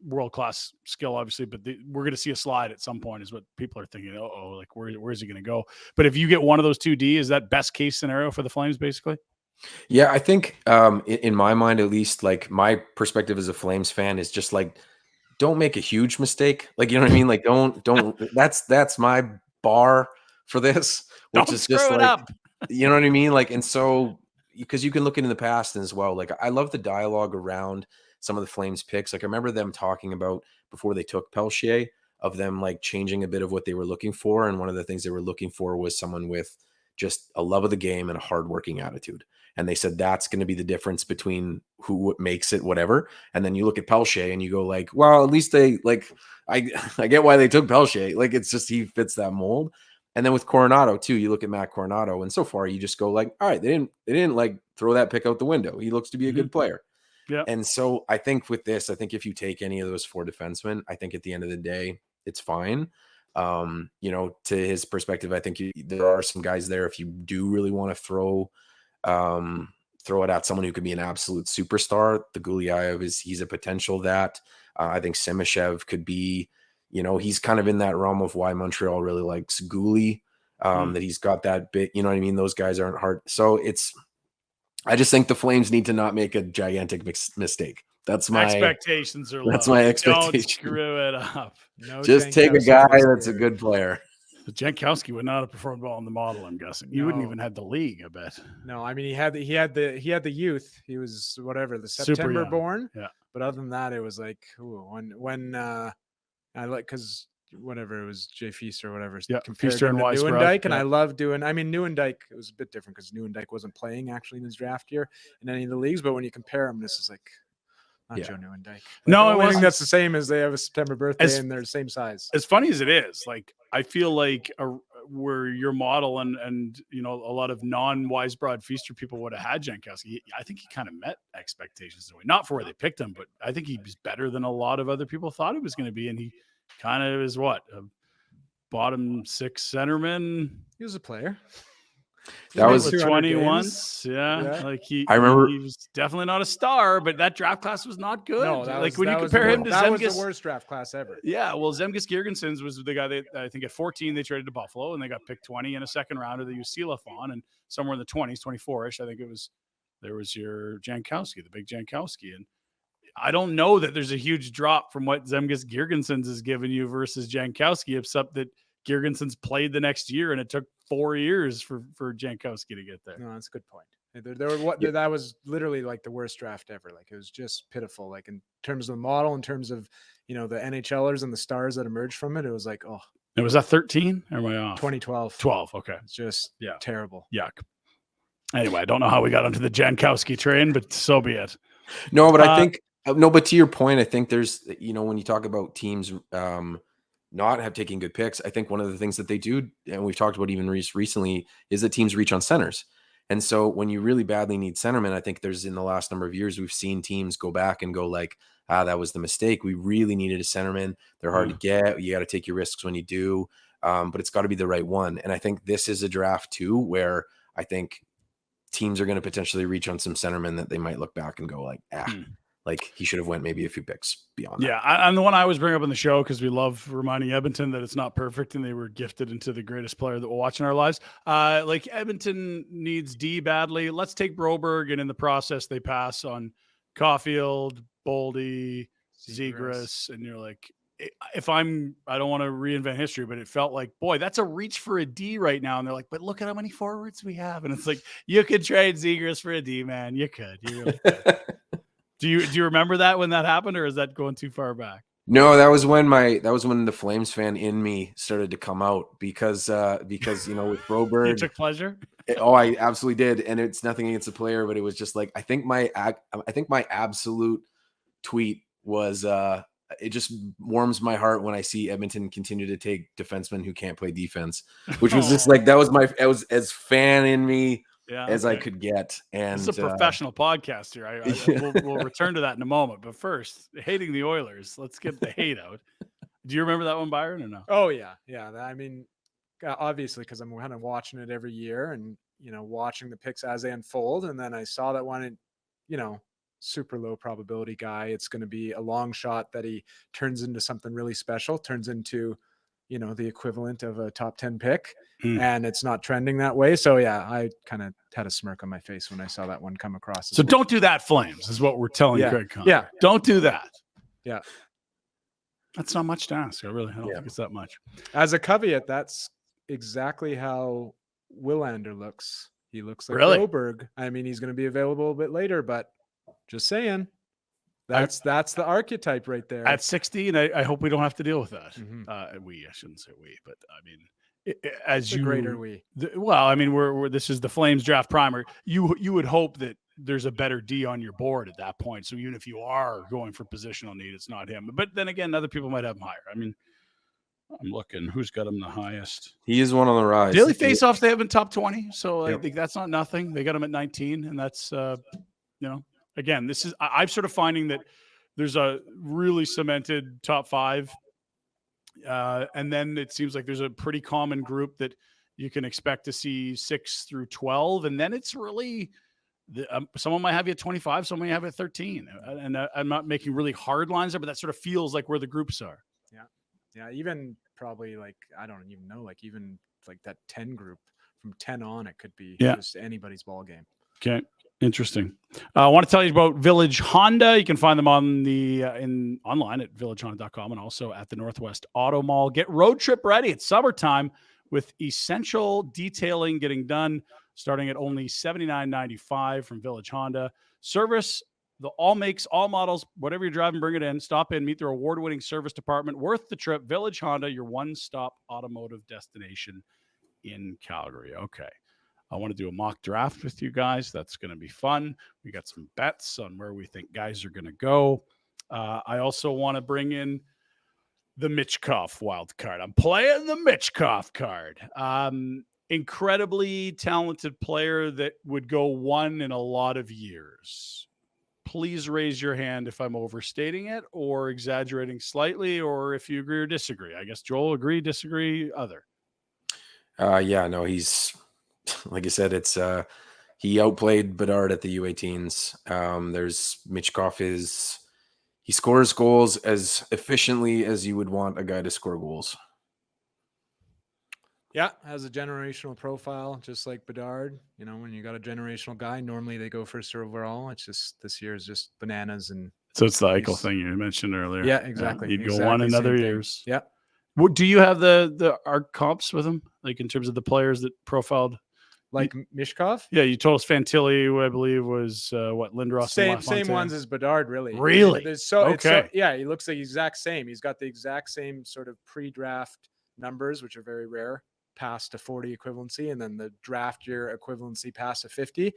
world-class skill, obviously, but we're going to see a slide at some point is what people are thinking. Like where is he going to go? But if you get one of those 2D, is that best case scenario for the Flames, basically? Yeah, I think in my mind, at least, like my perspective as a Flames fan is just like, don't make a huge mistake. Like, you know what I mean? Like, don't, that's my bar for this, which don't is just screw it like, up. You know what I mean? Like, and so, because you can look into the past as well. Like, I love the dialogue around some of the Flames picks. Like, I remember them talking about before they took Pelchier of them like changing a bit of what they were looking for. And one of the things they were looking for was someone with just a love of the game and a hardworking attitude. And they said that's going to be the difference between who makes it, whatever. And then you look at Pelchier and you go like, well, at least they like, I get why they took Pelchier. Like, it's just, he fits that mold. And then with Coronado too, you look at Matt Coronado, and so far you just go like, all right, they didn't like throw that pick out the window. He looks to be a good player. Yeah. And so I think with this, I think if you take any of those 4 defensemen, I think at the end of the day, it's fine. To his perspective, I think there are some guys there. If you do really want to throw it at someone who could be an absolute superstar, the Guliaev he's a potential that. I think Simishev could be, he's kind of in that realm of why Montreal really likes Guli, that he's got that bit, you know what I mean? Those guys aren't hard. So I just think the Flames need to not make a gigantic mistake. That's my expectations are low. That's my expectation. Don't screw it up. Just take a guy that's a good player. Jankowski would not have performed well in the model, I'm guessing. You wouldn't even have the league, I bet. No, I mean he had the youth. He was the September born. Yeah. But other than that, it was like when I like because whatever it was Jay Feast or whatever. Yeah, compared Feaster to and Nieuwendyk, and yeah. I love doing. I mean Nieuwendyk, it was a bit different because Nieuwendyk wasn't playing actually in his draft year in any of the leagues. But when you compare them, this is like. Joe Nieuwendyk. Like, no, I think that's the same as they have a September birthday and they're the same size. As funny as it is, like I feel like where your model and a lot of non-Wisebroad Feaster people would have had Jankowski. I think he kind of met expectations in a way, not for where they picked him, but I think he was better than a lot of other people thought he was going to be, and he kind of is a bottom 6 centerman. He was a player. That was 20 once. Yeah. Like I remember he was definitely not a star, but that draft class was not good. No, when you compare him to Zemgus, that was the worst draft class ever. Yeah. Well, Zemgus Girgensons was the guy that I think at 14 they traded to Buffalo and they got picked 20 in a second rounder. They used Seelef on, and somewhere in the 20s, 24-ish, I think there was your Jankowski, the big Jankowski. And I don't know that there's a huge drop from what Zemgus Girgensons has given you versus Jankowski, except that Girgensons played the next year and it took 4 years for Jankowski to get there. No, that's a good point. That was literally like the worst draft ever. Like it was just pitiful. Like in terms of the model, in terms of, the NHLers and the stars that emerged from it, it was like, oh. And was that 13? Or am I off? 2012. 12. Okay. It's just terrible. Yuck. Anyway, I don't know how we got onto the Jankowski train, but so be it. No, but I think but to your point, I think there's, when you talk about teams not have taken good picks, I think one of the things that they do, and we've talked about even recently, is that teams reach on centers. And so when you really badly need centermen, I think there's in the last number of years, we've seen teams go back and go like, that was the mistake. We really needed a centerman. They're hard to get. You got to take your risks when you do, but it's got to be the right one. And I think this is a draft too, where I think teams are going to potentially reach on some centermen that they might look back and go like, like he should have went maybe a few picks beyond that. Yeah, I'm the one I always bring up on the show because we love reminding Edmonton that it's not perfect and they were gifted into the greatest player that we'll watch in our lives. Like Edmonton needs D badly. Let's take Broberg, and in the process they pass on Caulfield, Boldy, Zegras, and you're like, I don't want to reinvent history, but it felt like, boy, that's a reach for a D right now. And they're like, but look at how many forwards we have. And it's like, you could trade Zegras for a D, man. You could. You really could. Do you remember that when that happened, or is that going too far back? No, that was when the Flames fan in me started to come out because with Broberg, You took pleasure. I absolutely did, and it's nothing against the player, but it was just like I think my absolute tweet was it just warms my heart when I see Edmonton continue to take defensemen who can't play defense, which was just like it was as fan in me. As I could get. And this is a professional podcast here. We'll return to that in a moment. But first, hating the Oilers. Let's get the hate out. Do you remember that one, Byron, or no? Oh, yeah. Yeah. I mean, obviously, because I'm kind of watching it every year and, watching the picks as they unfold. And then I saw that one, super low probability guy. It's going to be a long shot that he turns into something really special, turns into, the equivalent of a top 10 pick. And it's not trending that way. So yeah, I kind of had a smirk on my face when I saw that one come across. So don't do that, Flames, is what we're telling Craig Conner. Yeah. Don't do that. Yeah. That's not much to ask. I don't think it's that much. As a caveat, that's exactly how Willander looks. He looks like Broberg. I mean, he's going to be available a bit later, but just saying. That's the archetype right there. At 60, and I hope we don't have to deal with that. Mm-hmm. I shouldn't say we, but I mean, greater we. We're this is the Flames draft primer. You would hope that there's a better D on your board at that point. So even if you are going for positional need, it's not him. But then again, other people might have him higher. I mean, I'm looking. Who's got him the highest? He is one on the rise. Daily faceoffs, they have in top 20. So I think that's not nothing. They got him at 19, and that's again, this is I'm sort of finding that there's a really cemented top 5. And then it seems like there's a pretty common group that you can expect to see 6 through 12. And then it's really someone might have you at 25, someone might have you at 13. And I'm not making really hard lines there, but that sort of feels like where the groups are. Yeah. Yeah. Even probably like, I don't even know, like even like that 10 group from 10 on, it could be just anybody's ball game. Okay. Interesting. I want to tell you about Village Honda. You can find them on online at villagehonda.com and also at the Northwest Auto Mall. Get road trip ready. It's summertime with essential detailing getting done, starting at only $79.95 from Village Honda. Service, all makes, all models, whatever you're driving, bring it in. Stop in, meet their award-winning service department. Worth the trip. Village Honda, your one-stop automotive destination in Calgary. Okay. I want to do a mock draft with you guys. That's going to be fun. We got some bets on where we think guys are going to go. I also want to bring in the Michkov wild card. I'm playing the Michkov card. Incredibly talented player that would go one in a lot of years. Please raise your hand if I'm overstating it or exaggerating slightly, or if you agree or disagree. I guess Joel, agree, disagree, other. He's... Like I said, it's he outplayed Bedard at the U18s. There's Michkov he scores goals as efficiently as you would want a guy to score goals. Yeah, has a generational profile, just like Bedard. When you got a generational guy, normally they go first overall. It's just this year is just bananas, and so it's the Eichel thing you mentioned earlier. Yeah, exactly. He'd go one in other years. Yeah. What do you have the our comps with him, like in terms of the players that profiled? Like Michkov? Yeah, you told us Fantilli, who I believe was what, Lindros and Same LaFontaine? ones as Bedard, really. Really? It's Okay. yeah, he looks like the exact same. He's got the exact same sort of pre-draft numbers, which are very rare, past to 40 equivalency, and then the draft year equivalency past to 50.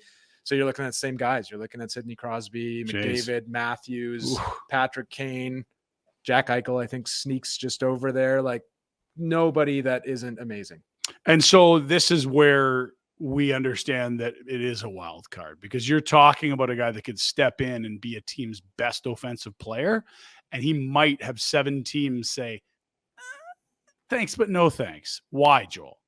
So you're looking at the same guys. You're looking at Sidney Crosby, McDavid, Matthews, Patrick Kane, Jack Eichel, I think sneaks just over there. Like nobody that isn't amazing. And so this is where we understand that it is a wild card, because you're talking about a guy that could step in and be a team's best offensive player. And he might have 7 teams say, thanks, but no thanks. Why, Joel?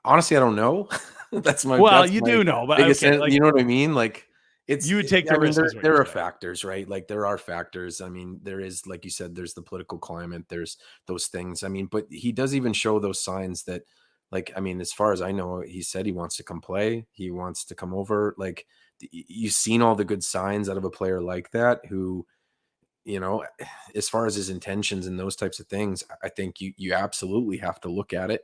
Honestly, I don't know. That's my do know, but okay, you know what I mean? Like you would take the risk. There are factors, right? Like there are factors. I mean, there is, like you said, there's the political climate, there's those things. I mean, but he does even show those signs that, like, I mean, as far as I know, he said he wants to come play. He wants to come over. Like you've seen all the good signs out of a player like that who, you know, as far as his intentions and those types of things, I think you absolutely have to look at it.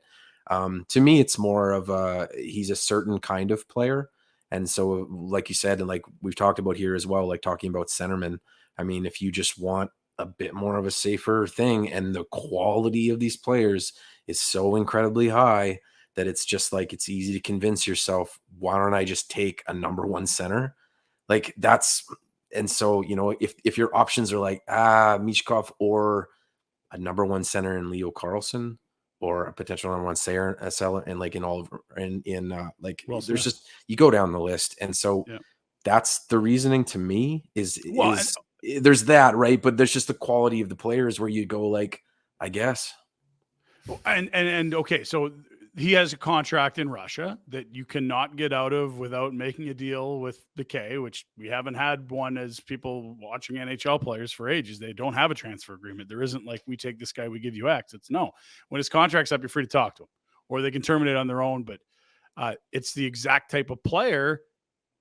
To me, it's more of he's a certain kind of player. And so, like you said, and like we've talked about here as well, like talking about centermen, I mean, if you just want a bit more of a safer thing, and the quality of these players is so incredibly high that it's just like, it's easy to convince yourself, why don't I just take a number 1 center? Like that's, and so, you know, if your options are like, Michkov or a number 1 center in Leo Carlson, or a potential number 1 seller, and like in all of like Well, there's just, you go down the list. And so that's the reasoning to me is there's that, right? But there's just the quality of the players where you go like, I guess. And okay, so he has a contract in Russia that you cannot get out of without making a deal with the K, which we haven't had one as people watching NHL players for ages. They don't have a transfer agreement. There isn't like, we take this guy, we give you X. It's no. When his contract's up, you're free to talk to him, or they can terminate on their own. But it's the exact type of player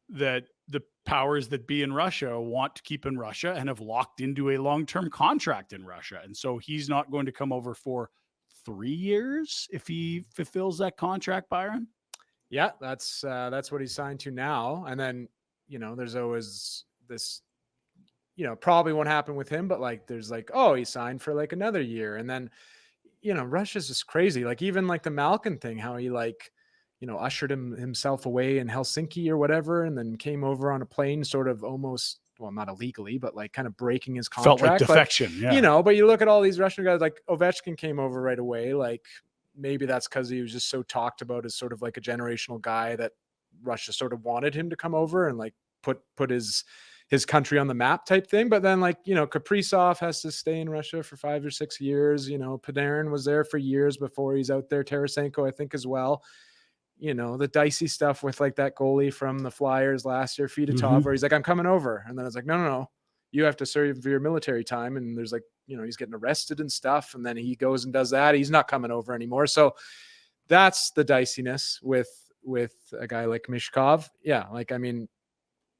that the powers that be in Russia want to keep in Russia and have locked into a long-term contract in Russia. And so he's not going to come over for 3 years if he fulfills that contract, Byron. Yeah, that's what he's signed to now. And then, you know, there's always this, you know, probably won't happen with him, but like there's like, oh, he signed for like another year. And then, you know, Russia's just crazy. Like even like the Malkin thing, how he like, you know, ushered himself away in Helsinki or whatever, and then came over on a plane sort of almost, well, not illegally, but like kind of breaking his contract. Felt like defection, yeah. You know, but you look at all these Russian guys, like Ovechkin came over right away. Like maybe that's because he was just so talked about as sort of like a generational guy that Russia sort of wanted him to come over and like put his country on the map type thing. But then like, you know, Kaprizov has to stay in Russia for 5 or 6 years. You know, Panarin was there for years before he's out there. Tarasenko, I think, as well. You know, the dicey stuff with like that goalie from the Flyers last year, Fedotov, where he's like, I'm coming over. And then it's like, no. You have to serve your military time. And there's like, you know, he's getting arrested and stuff. And then he goes and does that. He's not coming over anymore. So that's the diciness with a guy like Michkov. Yeah. Like, I mean,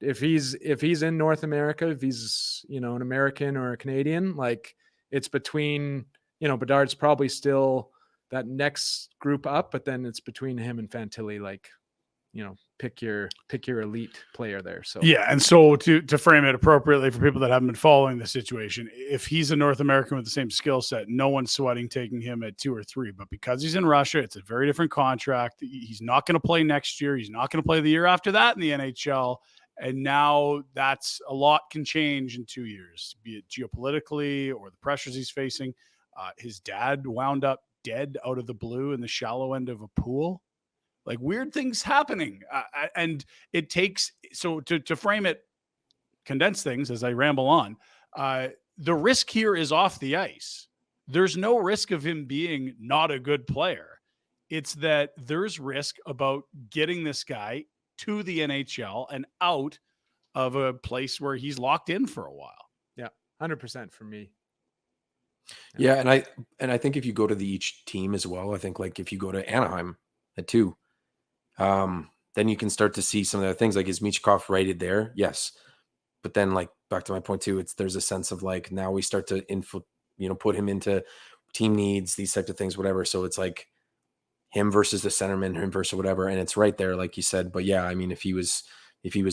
if he's in North America, if he's, you know, an American or a Canadian, like it's between, you know, Bedard's probably still that next group up, but then it's between him and Fantilli, like, you know, pick your elite player there. So yeah, and so to frame it appropriately for people that haven't been following the situation, if he's a North American with the same skill set, no one's sweating taking him at 2 or 3. But because he's in Russia, it's a very different contract. He's not going to play next year. He's not going to play the year after that in the NHL. And now that's a lot can change in 2 years, be it geopolitically or the pressures he's facing. His dad wound up dead out of the blue in the shallow end of a pool. Like weird things happening. And it takes, so to frame it, condense things as I ramble on, the risk here is off the ice. There's no risk of him being not a good player. It's that there's risk about getting this guy to the NHL and out of a place where he's locked in for a while. Yeah, 100% for me. Yeah, and I think if you go to each team as well, I think like if you go to Anaheim at 2, then you can start to see some of the things like, is Michkov rated there? Yes. But then like back to my point too, there's a sense of like, now we start to put him into team needs, these types of things, whatever. So it's like him versus the centerman, him versus whatever. And it's right there, like you said. But yeah, I mean, if he was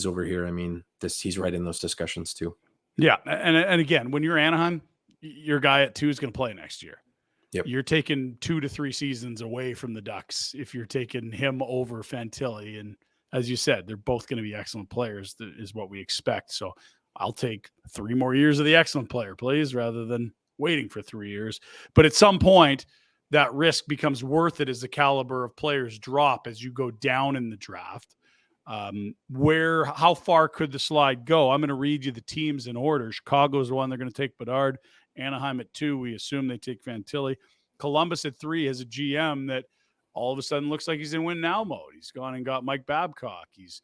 over here, I mean, he's right in those discussions too. Yeah. And again, when you're Anaheim, your guy at 2 is going to play next year. Yep. You're taking 2 to 3 seasons away from the Ducks if you're taking him over Fantilli. And as you said, they're both going to be excellent players, is what we expect. So I'll take 3 more years of the excellent player, please, rather than waiting for 3 years. But at some point, that risk becomes worth it as the caliber of players drop as you go down in the draft. How far could the slide go? I'm going to read you the teams in order. Chicago's the one they're going to take Bedard. Anaheim at 2, we assume they take Fantilli. Columbus at 3 has a GM that all of a sudden looks like he's in win now mode. He's gone and got Mike Babcock. He's,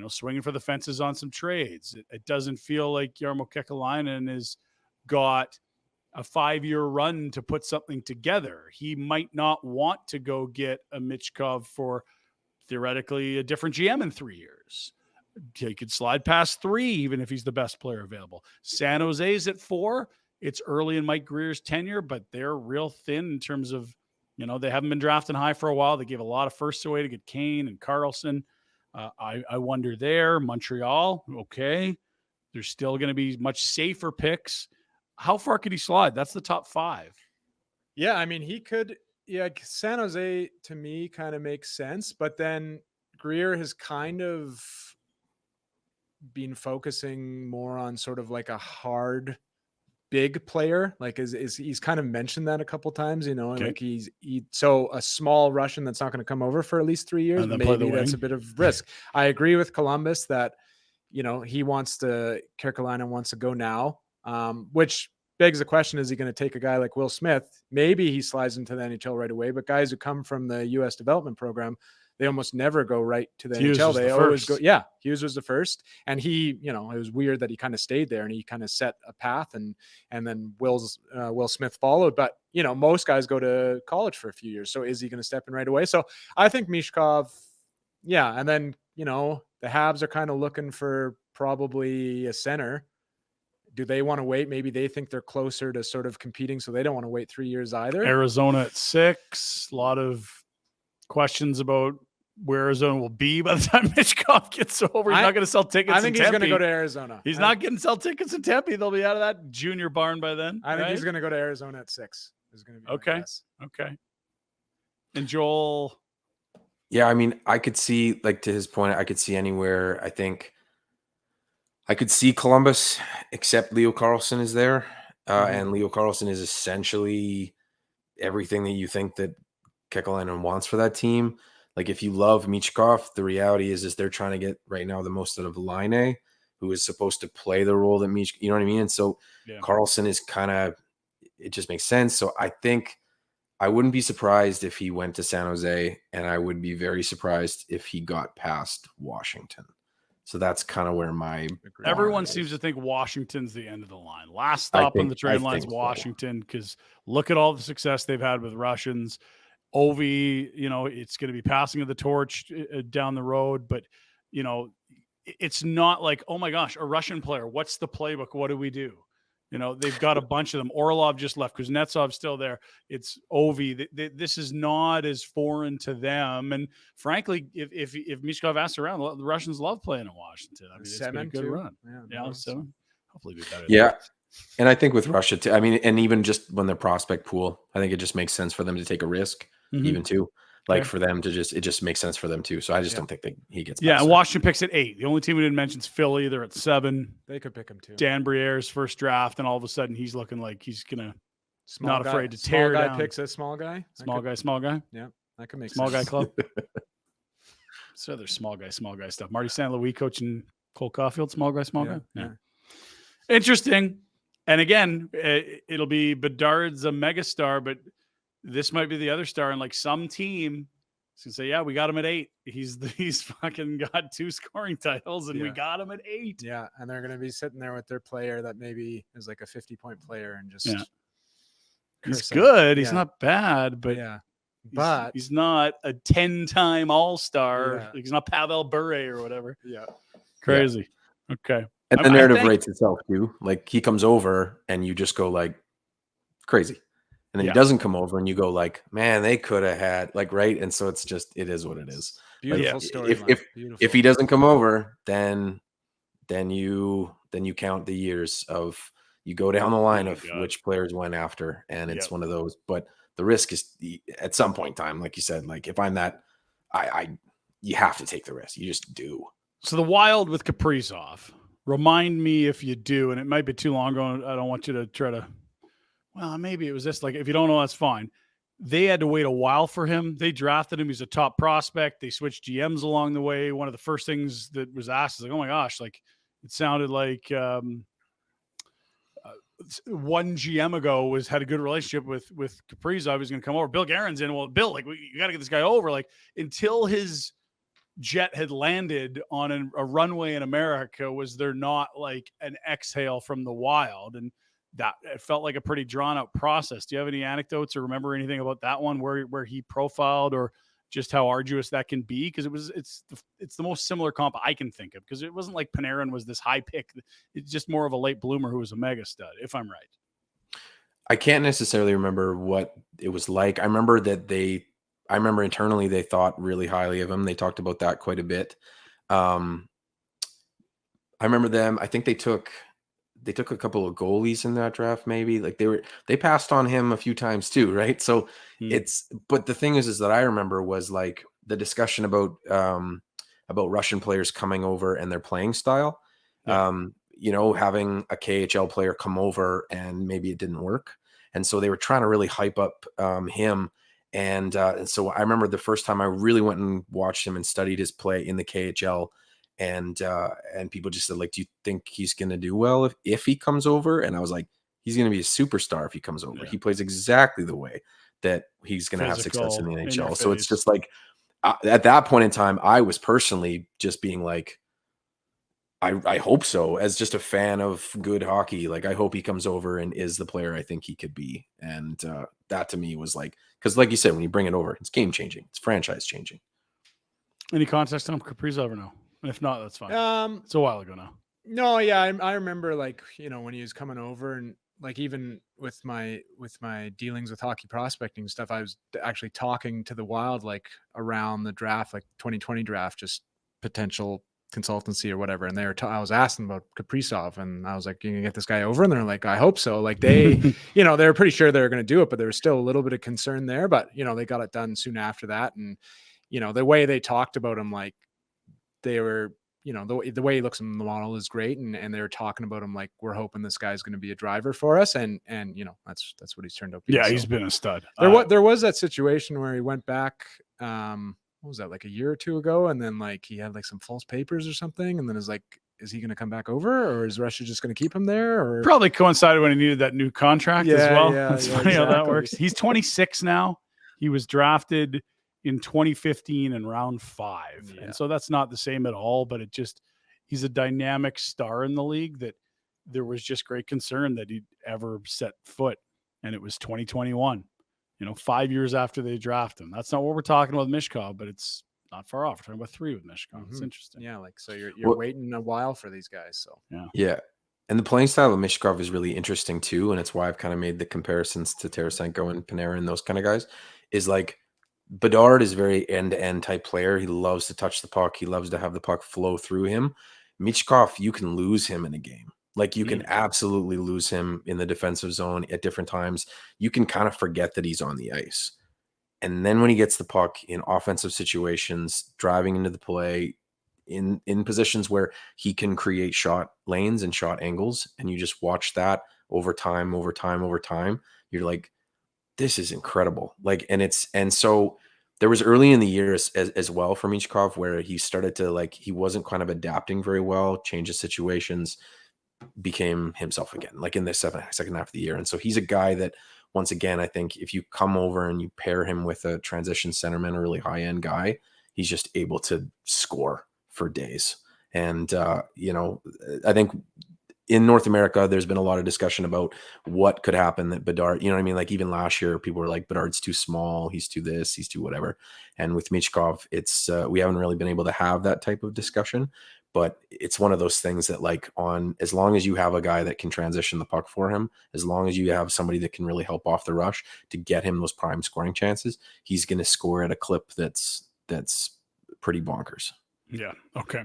swinging for the fences on some trades. It doesn't feel like Jarmo Kekalainen has got a 5-year run to put something together. He might not want to go get a Michkov for theoretically a different GM in 3 years. He could slide past 3, even if he's the best player available. San Jose's at 4. It's early in Mike Greer's tenure, but they're real thin in terms of, they haven't been drafting high for a while. They gave a lot of firsts away to get Kane and Carlson. I wonder there. Montreal, okay. There's still going to be much safer picks. How far could he slide? That's the top 5. Yeah, I mean, he could. Yeah, San Jose to me kind of makes sense, but then Greer has kind of been focusing more on sort of like a hard, big player. Like he's kind of mentioned that a couple times, okay. Like so a small Russian that's not going to come over for at least 3 years. And then maybe that's a bit of risk. I agree with Columbus that, Kekalainen wants to go now, which begs the question, is he going to take a guy like Will Smith? Maybe he slides into the NHL right away, but guys who come from the U.S. development program, they almost never go right to the NHL. They always go. Yeah, Hughes was the first. And he, it was weird that he kind of stayed there and he kind of set a path and then Will Smith followed. But, most guys go to college for a few years. So is he going to step in right away? So I think Michkov, yeah. And then, the Habs are kind of looking for probably a center. Do they want to wait? Maybe they think they're closer to sort of competing, so they don't want to wait 3 years either. Arizona at 6. A lot of questions about where Arizona will be by the time Michkov gets over. He's not going to sell tickets. I think he's going to go to Arizona. He's not going to sell tickets in Tempe. They'll be out of that junior barn by then. I think he's going to go to Arizona at 6. Is going to be okay. Okay. And Joel. Yeah, I mean, I could see, like, to his point, I could see anywhere. I think I could see Columbus, except Leo Carlsson is there. And Leo Carlsson is essentially everything that you think that Kekalainen wants for that team. Like, if you love Michkov, the reality is they're trying to get right now the most out of Laine, who is supposed to play the role that Michkov, you know what I mean? And so Carlsson is kind of, it just makes sense. So I think I wouldn't be surprised if he went to San Jose, and I would be very surprised if he got past Washington. So that's kind of where everyone seems to think Washington's the end of the line. Last stop on the trade line is Washington, because look at all the success they've had with Russians. Ovi, it's going to be passing of the torch down the road, but it's not like, oh my gosh, a Russian player. What's the playbook? What do we do? They've got a bunch of them. Orlov just left. Kuznetsov's still there. It's Ovi. This is not as foreign to them. And frankly, if Michkov asks around, the Russians love playing in Washington. I mean, it's been a good run. Yeah, 7. Hopefully be better. Yeah. And I think with Russia too, I mean, and even just when their prospect pool, I think it just makes sense for them to take a risk, even too. Like for them to it just makes sense for them too. So I just don't think he gets. Yeah, and Washington picks at 8. The only team we didn't mention is Philly. They're at 7. They could pick him too. Dan Briere's first draft, and all of a sudden he's looking like he's gonna afraid to tear down. Small guy picks a small guy. Small guy. Yeah, that could make small sense. guy club. So there's small guy stuff. Marty St. Louis coaching Cole Caulfield. Small guy. Yeah. Interesting. And again, it'll be Bedard's a megastar, but this might be the other star. And like some team is going to say, yeah, we got him at 8. He's fucking got 2 scoring titles and we got him at 8. Yeah. And they're going to be sitting there with their player that maybe is like a 50-point player and just. He's good. He's not bad, but but he's not a 10-time all-star. He's not Pavel Bure or whatever. Yeah. Crazy. Okay. And the narrative writes itself too. Like he comes over and you just go like crazy. And then he doesn't come over and you go like, man, they could have had like, right. And so it is what it is. Beautiful story. If he doesn't come over, then you count the years of, you go down the line of which players went after, and it's one of those. But the risk is at some point in time, like you said, like if I'm that, you have to take the risk. You just do. So the Wild with Caprizov, remind me if you do, and it might be too long ago. I don't want you to try to, well, maybe it was just like, if you don't know, that's fine. They had to wait a while for him. They drafted him. He's a top prospect. They switched GMs along the way. One of the first things that was asked is like, oh my gosh, like it sounded like one GM ago had a good relationship with Caprizov. He's going to come over. Bill Guerin's in. Well, Bill, like you got to get this guy over. Like until his jet had landed on a runway in America, was there not like an exhale from the Wild? And that it felt like a pretty drawn out process. Do you have any anecdotes or remember anything about that one where he profiled, or just how arduous that can be? Because it's the most similar comp I can think of, because it wasn't like Panarin was this high pick. It's just more of a late bloomer who was a mega stud, if I'm right. I can't necessarily remember what it was like. I remember internally they thought really highly of him. They talked about that quite a bit. I remember them. I think they took a couple of goalies in that draft. Maybe like they passed on him a few times too. Right. So but the thing is that I remember was like the discussion about Russian players coming over and their playing style, having a KHL player come over and maybe it didn't work. And so they were trying to really hype up him. And so I remember the first time I really went and watched him and studied his play in the KHL. And people just said, like, do you think he's going to do well if he comes over? And I was like, he's going to be a superstar if he comes over. Yeah. He plays exactly the way that he's going to have success in the NHL. So it's just like, at that point in time, I was personally just being like, I hope so, as just a fan of good hockey. Like, I hope he comes over and is the player I think he could be. And that to me was like, because like you said, when you bring it over, it's game changing. It's franchise changing. Any context on Caprizov or no? If not, that's fine. It's a while ago now. No, yeah, I remember like, when he was coming over, and like even with my dealings with hockey prospecting stuff, I was actually talking to the Wild like around the draft, like 2020 draft, just potential consultancy or whatever. And I was asking about Caprizov, and I was like, "You gonna get this guy over?" And they're like, "I hope so." Like they, they were pretty sure they were going to do it, but there was still a little bit of concern there. But they got it done soon after that, and the way they talked about him, like. They were, the way he looks in the model is great. And they were talking about him like, we're hoping this guy's going to be a driver for us. And that's what he's turned out to be. Yeah, he's been a stud. There was that situation where he went back, what was that, like a year or two ago? And then like he had like some false papers or something. And then is like, is he going to come back over, or is Russia just going to keep him there? Or probably coincided when he needed that new contract as well. Yeah, it's funny how that works. He's 26 now. He was drafted in 2015 in round 5. Yeah. And so that's not the same at all, but he's a dynamic star in the league that there was just great concern that he'd ever set foot. And it was 2021, 5 years after they draft him. That's not what we're talking about with Michkov, but it's not far off. We're talking about 3 with Michkov. Mm-hmm. It's interesting. Yeah. Like, so you're waiting a while for these guys. So yeah. And the playing style of Michkov is really interesting too. And it's why I've kind of made the comparisons to Tarasenko and Panarin and those kind of guys, is like, Bedard is very end-to-end type player. He loves to touch the puck. He loves to have the puck flow through him. Michkov, you can lose him in a game. Like you can absolutely lose him in the defensive zone at different times. You can kind of forget that he's on the ice. And then when he gets the puck in offensive situations, driving into the play, in positions where he can create shot lanes and shot angles, and you just watch that over time, you're like, this is incredible. Like, and so there was early in the year as well for Michkov where he started to like, he wasn't kind of adapting very well, change of situations, became himself again, like in the second half of the year. And so he's a guy that, once again, I think if you come over and you pair him with a transition centerman, a really high end guy, he's just able to score for days. And, I think in North America, there's been a lot of discussion about what could happen that Bedard, you know what I mean? Like even last year, people were like, Bedard's too small. He's too this, he's too whatever. And with Michkov, it's, we haven't really been able to have that type of discussion, but it's one of those things that like as long as you have a guy that can transition the puck for him, as long as you have somebody that can really help off the rush to get him those prime scoring chances, he's going to score at a clip that's pretty bonkers. Yeah. Okay.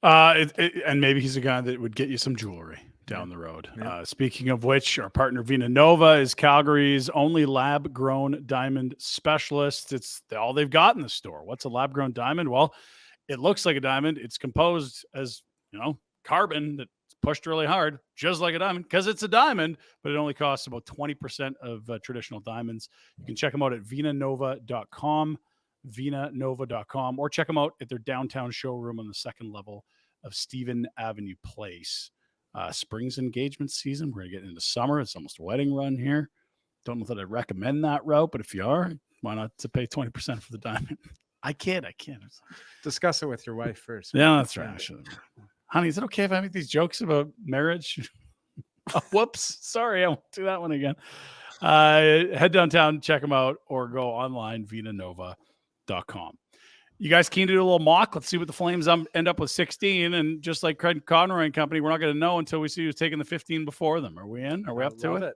And maybe he's a guy that would get you some jewelry down the road. Yeah. Speaking of which, our partner Vina Nova is Calgary's only lab-grown diamond specialist. It's all they've got in the store. What's a lab-grown diamond? Well, it looks like a diamond. It's composed as, carbon that's pushed really hard, just like a diamond, because it's a diamond, but it only costs about 20% of traditional diamonds. You can check them out at vinanova.com. vinanova.com, or check them out at their downtown showroom on the second level of Stephen Avenue Place. Spring's engagement season. We're going to get into summer. It's almost a wedding run here. Don't know that I'd recommend that route, but if you are, why not to pay 20% for the diamond? I can't. Discuss it with your wife first. Yeah, that's right. I should. Honey, is it okay if I make these jokes about marriage? Oh, whoops. Sorry, I won't do that one again. Head downtown, check them out, or go online, vinanova.com. You guys keen to do a little mock? Let's see what the Flames end up with 16. And just like Craig Conroy and company, we're not going to know until we see who's taking the 15 before them. Are we in? Are we up to it?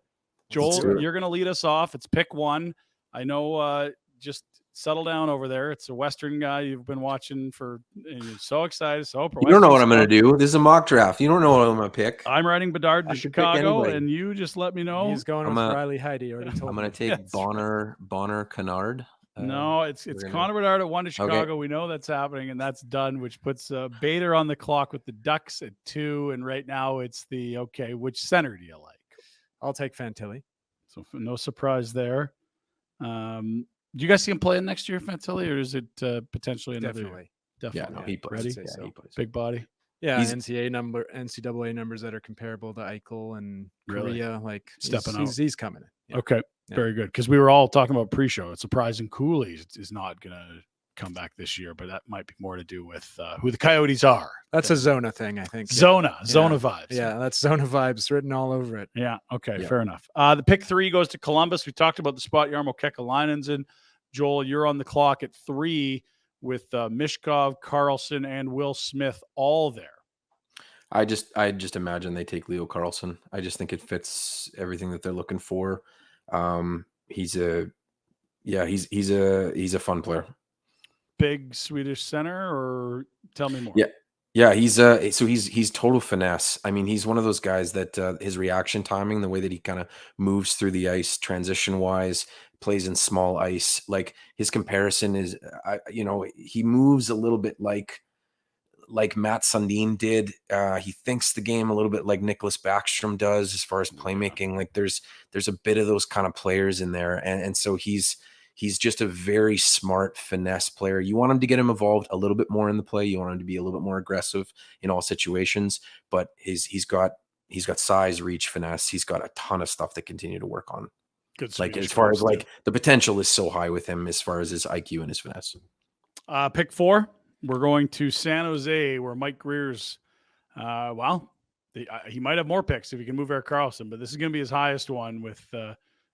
Joel, you're going to lead us off. It's pick one. I know, just settle down over there. It's a Western guy you've been watching for. And you're so excited. So you don't know what I'm going to do. This is a mock draft. You don't know what I'm going to pick. I'm riding Bedard to Chicago, and you just let me know. He's going with Riley Heidi. Already told I'm going to take Bonner Kennard. No, it's Conor Bedard at 1 to Chicago. Okay. We know that's happening, and that's done, which puts Bader on the clock with the Ducks at 2. And right now it's which center do you like? I'll take Fantilli. So no surprise there. Do you guys see him playing next year, Fantilli, or is it potentially another? Definitely. Yeah, no, he plays. Ready? Yeah, he plays. Big body. Yeah, NCAA numbers that are comparable to Eichel and Korea. Like stepping out. He's coming in. Yeah. Okay. Yeah. Very good. Because we were all talking about pre-show. It's surprising Cooley is not going to come back this year, but that might be more to do with who the Coyotes are. That's a Zona thing, I think. Zona vibes. Yeah, that's Zona vibes written all over it. Yeah. Okay. Yeah. Fair enough. The pick 3 goes to Columbus. We talked about the spot Jarmo Kekalainen's in. Joel, you're on the clock at 3 with Michkov, Carlson, and Will Smith all there. I just imagine they take Leo Carlson. I just think it fits everything that they're looking for. He's a fun player. Big Swedish center, or tell me more. Yeah, he's total finesse. I mean, he's one of those guys that his reaction timing, the way that he kind of moves through the ice, transition wise, plays in small ice. Like his comparison is, he moves a little bit like Matt Sundin did. He thinks the game a little bit like Nicholas Backstrom does as far as playmaking. Like there's a bit of those kind of players in there, and so he's just a very smart finesse player. You want him to get him involved a little bit more in the play. You want him to be a little bit more aggressive in all situations, but he's got size, reach, finesse. He's got a ton of stuff to continue to work on. Good. Like as far as like the potential is so high with him as far as his IQ and his finesse. Pick 4. We're going to San Jose, where Mike Greer's, he might have more picks if he can move Erik Karlsson, but this is going to be his highest one with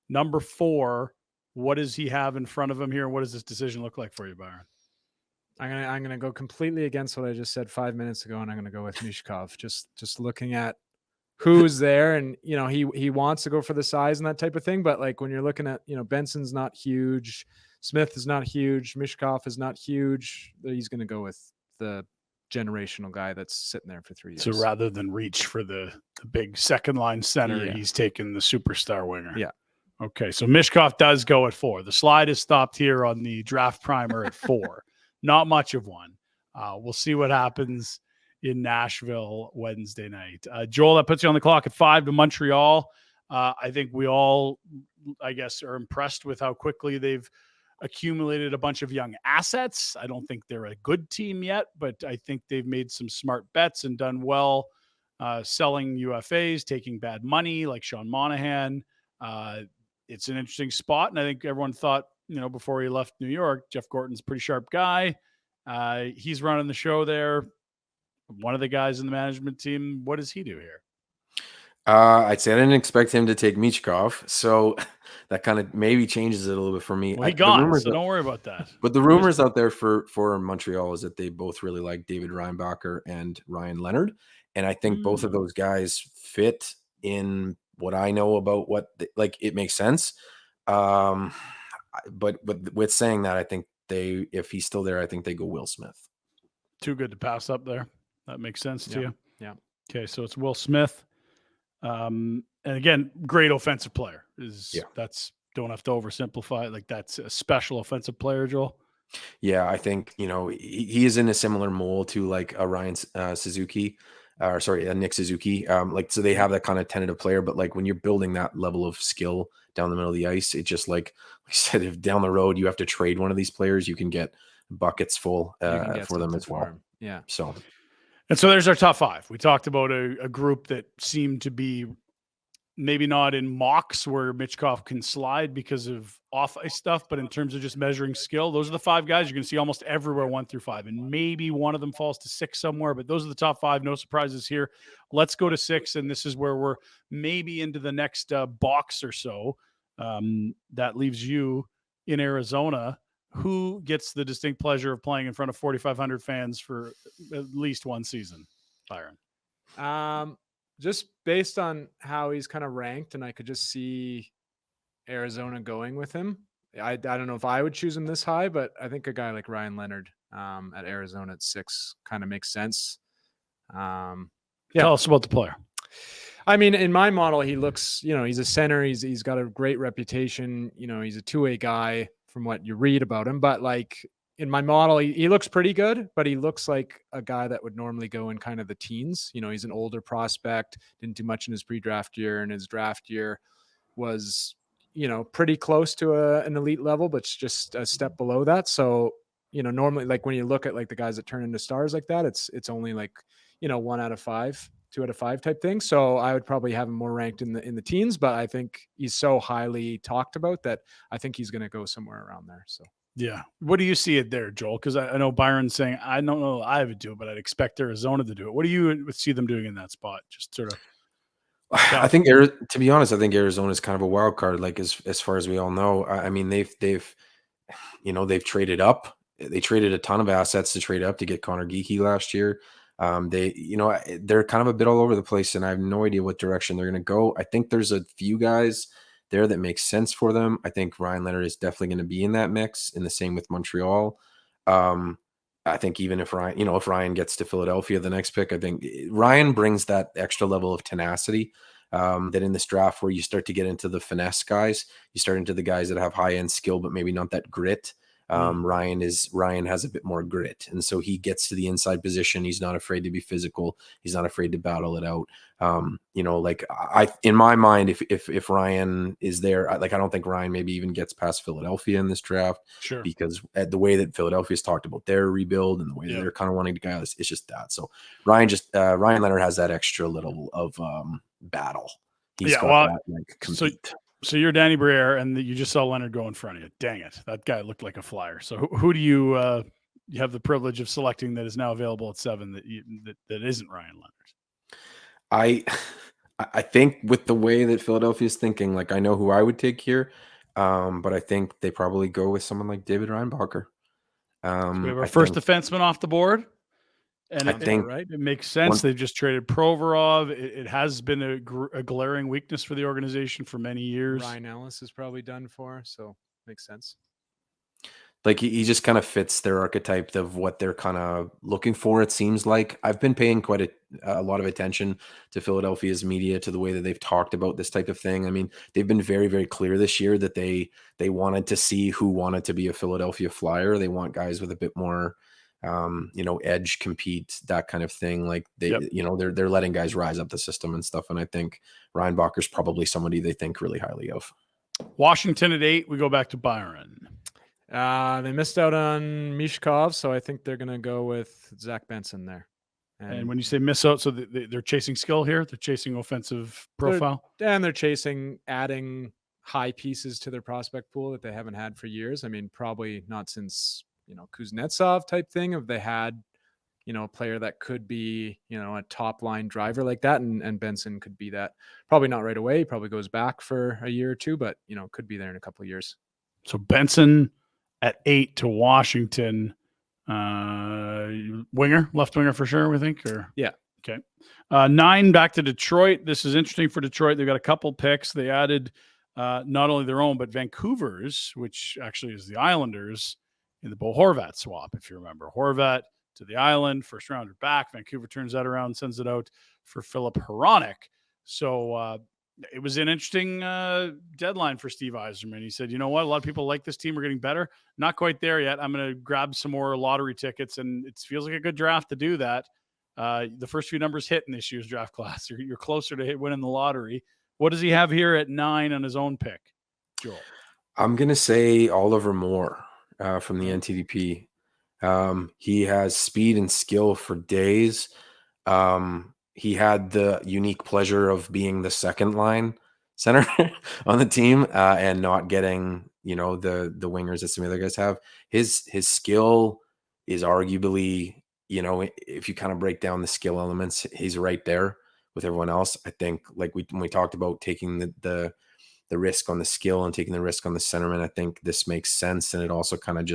number 4. What does he have in front of him here? And what does this decision look like for you, Byron? I'm gonna go completely against what I just said 5 minutes ago, and I'm gonna go with Michkov. Just looking at who's there, and he wants to go for the size and that type of thing, but like when you're looking at Benson's not huge, Smith is not huge, Michkov is not huge. He's gonna go with the generational guy that's sitting there for 3 years. So rather than reach for the big second line center, he's taking the superstar winger. Yeah. Okay, so Michkov does go at 4. The slide is stopped here on the draft primer at 4. Not much of one. We'll see what happens in Nashville Wednesday night. Joel, that puts you on the clock at 5 to Montreal. I think we all, are impressed with how quickly they've accumulated a bunch of young assets. I don't think they're a good team yet, but I think they've made some smart bets and done well selling UFAs, taking bad money like Sean Monahan. It's an interesting spot, and I think everyone thought, before he left New York, Jeff Gorton's a pretty sharp guy. He's running the show there. One of the guys in the management team, what does he do here? I'd say I didn't expect him to take Michkov, so that kind of maybe changes it a little bit for me. Well, he The gone, rumors, so don't worry about that. but the rumors out there for Montreal is that they both really like David Reinbacher and Ryan Leonard, and I think both of those guys fit in what I know about like it makes sense. But with saying that, I think if he's still there, I think they go Will Smith. Too good to pass up there. That makes sense to you. Yeah. Okay, so it's Will Smith. And again, great offensive player. That's don't have to oversimplify it. Like that's a special offensive player, Joel. Yeah, I think he is in a similar mold to like a Ryan Suzuki, or sorry, a Nick Suzuki. Like so they have that kind of tentative player, but like when you're building that level of skill down the middle of the ice, it just like I said, if down the road you have to trade one of these players, you can get buckets full for them as well. Yeah. So. And so there's our top five. We talked about a group that seemed to be maybe not in mocks where Michkov can slide because of off ice stuff, but in terms of just measuring skill, those are the five guys you're going to see almost everywhere 1 through 5. And maybe one of them falls to 6 somewhere, but those are the top 5. No surprises here. Let's go to 6. And this is where we're maybe into the next box or so. That leaves you in Arizona. Who gets the distinct pleasure of playing in front of 4,500 fans for at least one season, Byron? Just based on how he's kind of ranked, and I could just see Arizona going with him. I don't know if I would choose him this high, but I think a guy like Ryan Leonard at Arizona at 6 kind of makes sense. Tell us about the player. I mean, in my model, he looks, he's a center. He's got a great reputation. He's a two-way guy from what you read about him. But like in my model, he looks pretty good, but he looks like a guy that would normally go in kind of the teens. He's an older prospect, didn't do much in his pre-draft year, and his draft year was, pretty close to an elite level, but just a step below that. So, normally like when you look at like the guys that turn into stars like that, it's only like, 1 out of 5. 2 out of 5 type thing. So I would probably have him more ranked in the teens, but I think he's so highly talked about that I think he's going to go somewhere around there. So yeah, what do you see it there, Joel? Because I know Byron's saying I don't know I would do it, but I'd expect Arizona to do it. What do you see them doing in that spot? Just sort of. I think to be honest, I think Arizona is kind of a wild card. Like as far as we all know, I mean they've traded up. They traded a ton of assets to trade up to get Connor Geekie last year. They're kind of a bit all over the place, and I have no idea what direction they're going to go. I think there's a few guys there that makes sense for them. I think Ryan Leonard is definitely going to be in that mix, and the same with Montreal. I think even if Ryan gets to Philadelphia, the next pick, I think Ryan brings that extra level of tenacity that in this draft where you start to get into the finesse guys, you start into the guys that have high end skill, but maybe not that grit. Ryan has a bit more grit, and so he gets to the inside position. He's not afraid to be physical. He's not afraid to battle it out. In my mind, if Ryan is there, I don't think Ryan maybe even gets past Philadelphia in this draft. Sure. Because the way that Philadelphia's talked about their rebuild and the way that they're kind of wanting to go, it's just that. So Ryan Leonard has that extra little of battle. He's got that like compete. So you're Danny Briere, and you just saw Leonard go in front of you. Dang it. That guy looked like a flyer. So who do you have the privilege of selecting that is now available at 7 that isn't Ryan Leonard? I think with the way that Philadelphia is thinking, like I know who I would take here, but I think they probably go with someone like David Reinbacher. So we have our first defenseman off the board. And I think right, it makes sense. They've just traded Provorov. It has been a glaring weakness for the organization for many years. Ryan Ellis is probably done for, so makes sense. Like he just kind of fits their archetype of what they're kind of looking for. It seems like I've been paying quite a lot of attention to Philadelphia's media, to the way that they've talked about this type of thing. I mean, they've been very, very clear this year that they wanted to see who wanted to be a Philadelphia Flyer. They want guys with a bit more, edge, compete, that kind of thing. Like they're letting guys rise up the system and stuff. And I think Reinbacher's probably somebody they think really highly of. Washington at 8. We go back to Byron. They missed out on Michkov, so I think they're going to go with Zach Benson there. And when you say miss out, so they're chasing skill here? They're chasing offensive profile? They're chasing adding high pieces to their prospect pool that they haven't had for years. I mean, probably not since, Kuznetsov type thing. Have they had, a player that could be, a top line driver like that. And Benson could be that. Probably not right away. He probably goes back for a year or two, but, could be there in a couple of years. So Benson at 8 to Washington. Left winger for sure, we think? Or yeah. Okay. 9 back to Detroit. This is interesting for Detroit. They've got a couple picks. They added not only their own, but Vancouver's, which actually is the Islanders in the Bo Horvat swap, if you remember. Horvat to the Island, first rounder back. Vancouver turns that around, sends it out for Philip Hronek. So it was an interesting deadline for Steve Yzerman. He said, you know what? A lot of people like this team. We're getting better. Not quite there yet. I'm going to grab some more lottery tickets, and it feels like a good draft to do that. The first few numbers hit in this year's draft class. You're closer to winning the lottery. What does he have here at 9 on his own pick, Joel? I'm going to say Oliver Moore from the NTDP. He has speed and skill for days. He had the unique pleasure of being the second line center on the team and not getting, the wingers that some other guys have. His skill is arguably, if you kind of break down the skill elements, he's right there with everyone else. I think like when we talked about taking the risk on the skill and taking the risk on the centerman, I think this makes sense. And it also kind of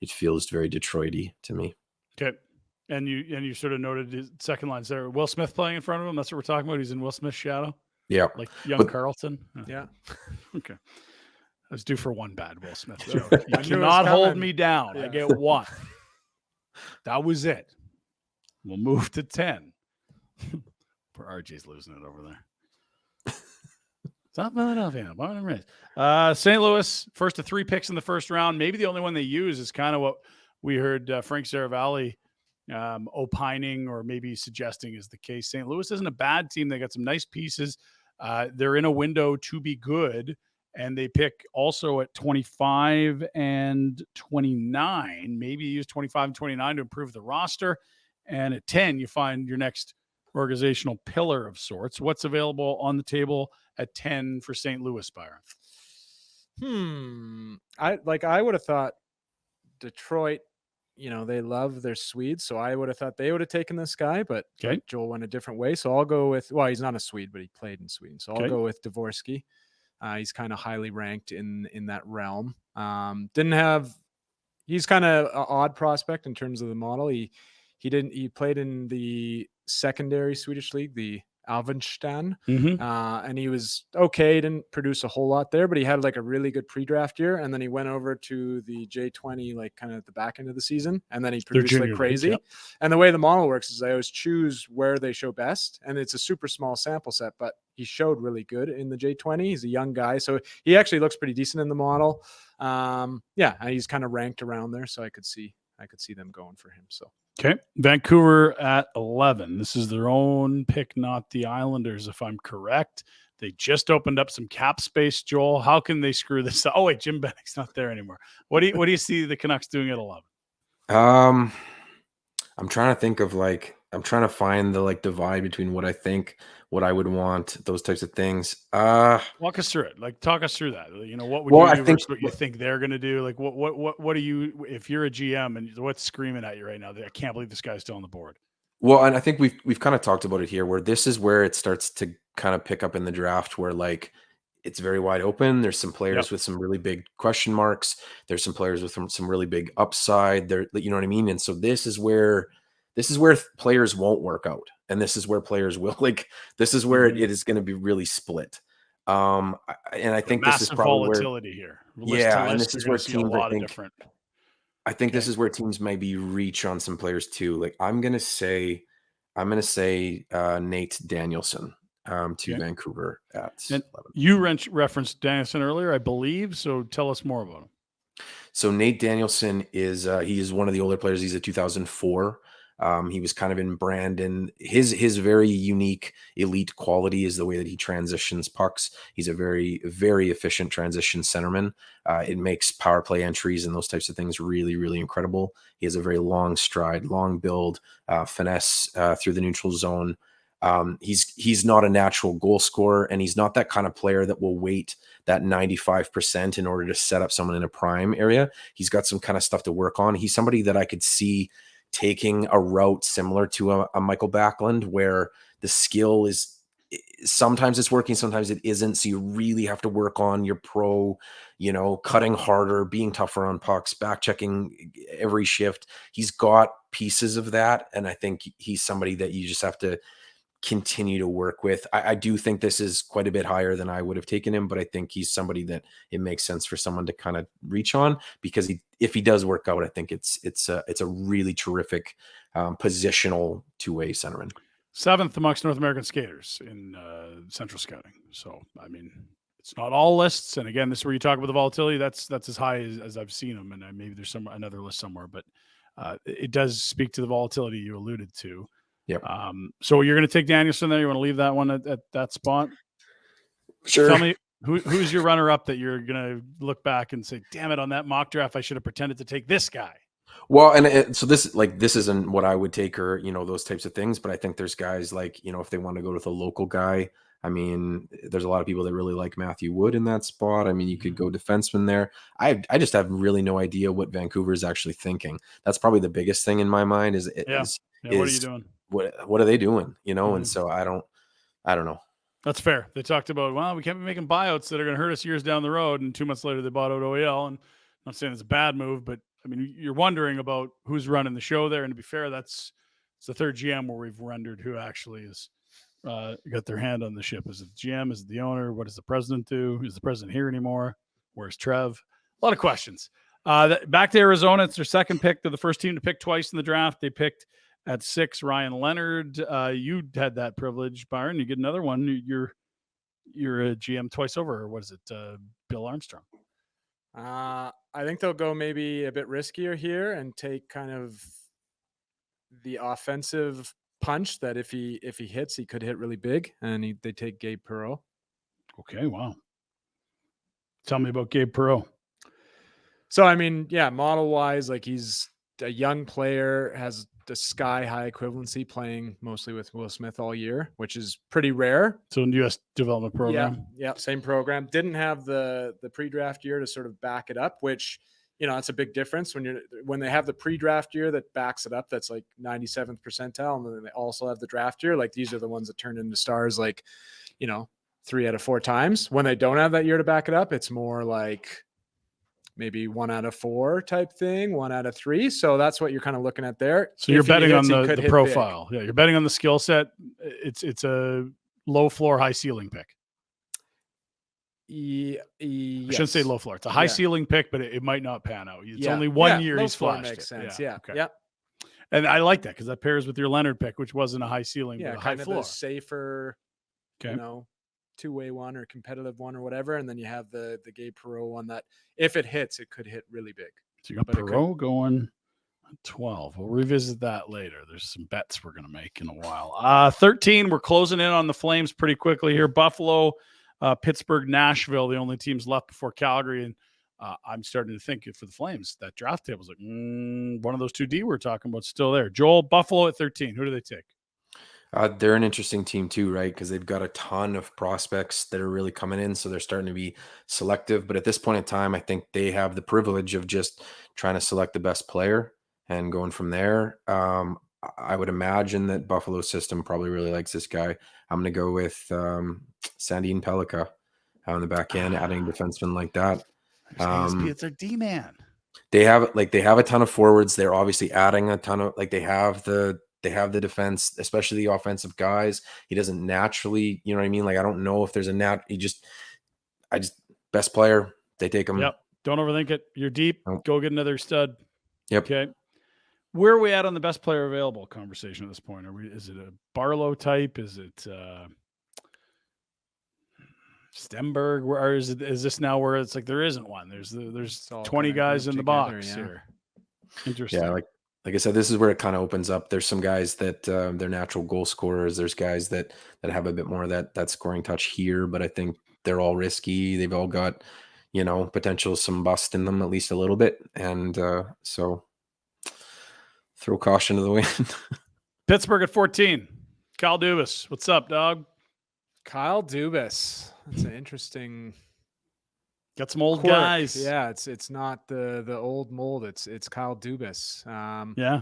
it feels very Detroit-y to me. Okay. And you sort of noted his second lines there. Will Smith playing in front of him. That's what we're talking about. He's in Will Smith's shadow. Yeah. Like young Carlson. Yeah. Okay. I was due for one bad Will Smith joke. You cannot hold me down. Yeah. I get 1. That was it. We'll move to 10. Poor RJ's losing it over there. South Philadelphia. St. Louis, first of 3 picks in the first round. Maybe the only one they use is kind of what we heard Frank Seravalli opining or maybe suggesting is the case. St. Louis isn't a bad team. They got some nice pieces. They're in a window to be good, and they pick also at 25 and 29. Maybe you use 25 and 29 to improve the roster. And at 10, you find your next organizational pillar of sorts. What's available on the table at 10 for St. Louis, Byron? I would have thought Detroit, they love their Swedes, so I would have thought they would have taken this guy, but Joel went a different way. So I'll go with, he's not a Swede, but he played in Sweden. So I'll go with Dvorsky. He's kind of highly ranked in that realm. He's kind of an odd prospect in terms of the model. He played in the secondary Swedish league, the Alvenstan, and he was okay. Didn't produce a whole lot there, but he had like a really good pre-draft year, and then he went over to the J20, like kind of at the back end of the season, and then he produced like crazy. Yep. And the way the model works is I always choose where they show best, and it's a super small sample set, but he showed really good in the J20. He's a young guy, so he actually looks pretty decent in the model. And he's kind of ranked around there, so I could see them going for him. So. Okay. Vancouver at 11. This is their own pick, not the Islanders, if I'm correct. They just opened up some cap space, Joel. How can they screw this up? Oh, wait, Jim Bennick's not there anymore. What do you see the Canucks doing at 11? I'm trying to think of I'm trying to find the divide between what I think, what I would want, those types of things. Walk us through it. Talk us through that. What would you do versus what you think they're going to do? What do you, if you're a GM and what's screaming at you right now? I can't believe this guy's still on the board. Well, and I think we've kind of talked about it here, where this is where it starts to kind of pick up in the draft, where it's very wide open. There's some players with some really big question marks. There's some players with some really big upside there. You know what I mean? And so this is where players won't work out. And this is where players will this is where it is going to be really split. And I think this is probably volatility here. And this is where teams, I think this is where teams maybe reach on some players too. I'm going to say Nate Danielson to Vancouver at 11. You referenced Danielson earlier, I believe. So tell us more about him. So Nate Danielson is he is one of the older players. He's a 2004. He was kind of in Brandon. His very unique elite quality is the way that he transitions pucks. He's a very, very efficient transition centerman. It makes power play entries and those types of things really, really incredible. He has a very long stride, long build, finesse through the neutral zone. He's not a natural goal scorer, and he's not that kind of player that will wait that 95% in order to set up someone in a prime area. He's got some kind of stuff to work on. He's somebody that I could see taking a route similar to a Michael Backlund, where the skill is sometimes it's working, sometimes it isn't. So you really have to work on your cutting harder, being tougher on pucks, back checking every shift. He's got pieces of that. And I think he's somebody that you just have to continue to work with. I do think this is quite a bit higher than I would have taken him, but I think he's somebody that it makes sense for someone to kind of reach on, because if he does work out, I think it's a really terrific positional two-way centerman. 7th amongst North American skaters in Central Scouting. So, I mean, it's not all lists. And again, this is where you talk about the volatility. That's as high as I've seen them. And maybe there's another list somewhere, but it does speak to the volatility you alluded to. Yep. So you're going to take Danielson there. You want to leave that one at that spot? Sure. Tell me who's your runner-up that you're going to look back and say, damn it, on that mock draft, I should have pretended to take this guy. Well, and so this isn't what I would take, or, those types of things, but I think there's guys like, if they want to go with a local guy, I mean, there's a lot of people that really like Matthew Wood in that spot. I mean, you could go defenseman there. I just have really no idea what Vancouver is actually thinking. That's probably the biggest thing in my mind is what are you doing? What are they doing? And so I don't know. That's fair. They talked about, well, we can't be making buyouts that are going to hurt us years down the road. And 2 months later, they bought out OEL. And I'm not saying it's a bad move, but I mean, you're wondering about who's running the show there. And to be fair, it's the third GM where we've rendered who actually is got their hand on the ship. Is it the GM? Is it the owner? What does the president do? Is the president here anymore? Where's Trev? A lot of questions. Back to Arizona. It's their second pick. They're the first team to pick twice in the draft. They picked at 6 Ryan Leonard. You had that privilege, Byron. You get another one. You're a GM twice over. Or what is it? Bill Armstrong. I think they'll go maybe a bit riskier here and take kind of the offensive punch that if he hits, he could hit really big, and they take Gabe Perreault. Okay, wow. Tell me about Gabe Perreault. So, I mean, yeah, model-wise, like he's a young player, has the sky-high equivalency, playing mostly with Will Smith all year, which is pretty rare. So, in U.S. development program? Yeah, same program. Didn't have the pre-draft year to sort of back it up, which, that's a big difference when they have the pre-draft year that backs it up. That's like 97th percentile. And then they also have the draft year. Like, these are the ones that turn into stars, like, 3 out of 4 times. When they don't have that year to back it up, it's more like maybe 1 out of 4 type thing, 1 out of 3. So that's what you're kind of looking at there. So you're betting on the profile. Big. Yeah, you're betting on the skill set. It's a low floor, high ceiling pick. Yes. I shouldn't say low floor. It's a high ceiling pick, but it might not pan out. It's only 1 year he's flashed. Makes sense. Yeah. Okay. Yeah. And I like that because that pairs with your Leonard pick, which wasn't a high ceiling, but a high floor. Safer, two-way one or competitive one or whatever. And then you have the Gabe Perreault one that if it hits, it could hit really big. So you got Perreault going 12. We'll revisit that later. There's some bets we're going to make in a while. 13, we're closing in on the Flames pretty quickly here. Buffalo, Pittsburgh, Nashville, the only teams left before Calgary. And I'm starting to think for the Flames, that draft table is like one of those 2D we're talking about still there. Joel, Buffalo at 13. Who do they take? They're an interesting team too, right? Because they've got a ton of prospects that are really coming in. So they're starting to be selective. But at this point in time, I think they have the privilege of just trying to select the best player and going from there. I would imagine that Buffalo's system probably really likes this guy. I'm going to go with Sandin Pellikka on the back end, adding defensemen like that. It's their D-man. They have a ton of forwards. They're obviously adding a ton of they have the defense, especially the offensive guys. He doesn't naturally, you know what I mean? Like, I don't know if there's best player. They take him. Yep. Don't overthink it. You're deep. Nope. Go get another stud. Yep. Okay. Where are we at on the best player available conversation at this point? Is it a Barlow type? Is it Stenberg? Or is this now where it's like there isn't one? There's 20 guys in the box here. Interesting. Yeah, like I said, this is where it kind of opens up. There's some guys that they're natural goal scorers. There's guys that have a bit more of that scoring touch here, but I think they're all risky. They've all got, potential some bust in them, at least a little bit. And so throw caution to the wind. Pittsburgh at 14. Kyle Dubas. What's up, dog? Kyle Dubas. That's an interesting. Got some old guys. Yeah, it's not the old mold. It's Kyle Dubas. Yeah.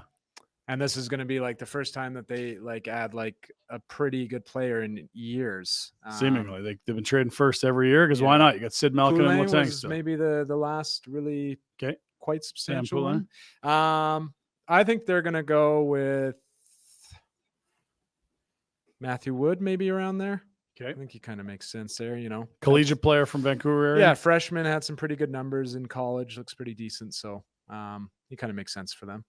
And this is going to be like the first time that they like add like a pretty good player in years. Seemingly, they've been trading first every year because why not? You got Sid Malkin and Poulin Letang was still. maybe the last really quite substantial one. I think they're going to go with Matthew Wood, maybe around there. Okay, I think he kind of makes sense there. Collegiate player from Vancouver area. Yeah, freshman, had some pretty good numbers in college. Looks pretty decent. So he kind of makes sense for them.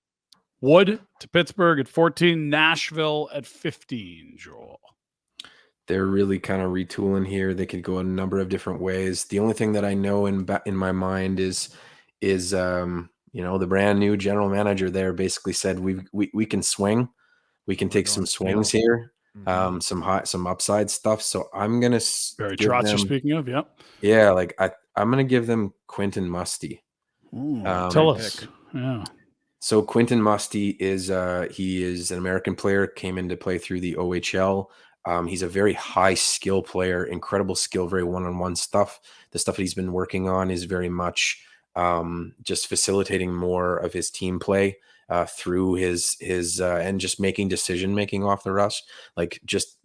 Wood to Pittsburgh at 14, Nashville at 15, Joel. They're really kind of retooling here. They could go a number of different ways. The only thing that I know in my mind is the brand new general manager there basically said we can swing. We can take some swings here. Some upside stuff. So I'm gonna Barry Trotz you're speaking of, yeah. Like I'm gonna give them Quentin Musty. Tell us, yeah. So Quentin Musty he is an American player, came in to play through the OHL. He's a very high skill player, incredible skill, very one-on-one stuff. The stuff that he's been working on is very much just facilitating more of his team play. Through his and just making decision making off the rush, like just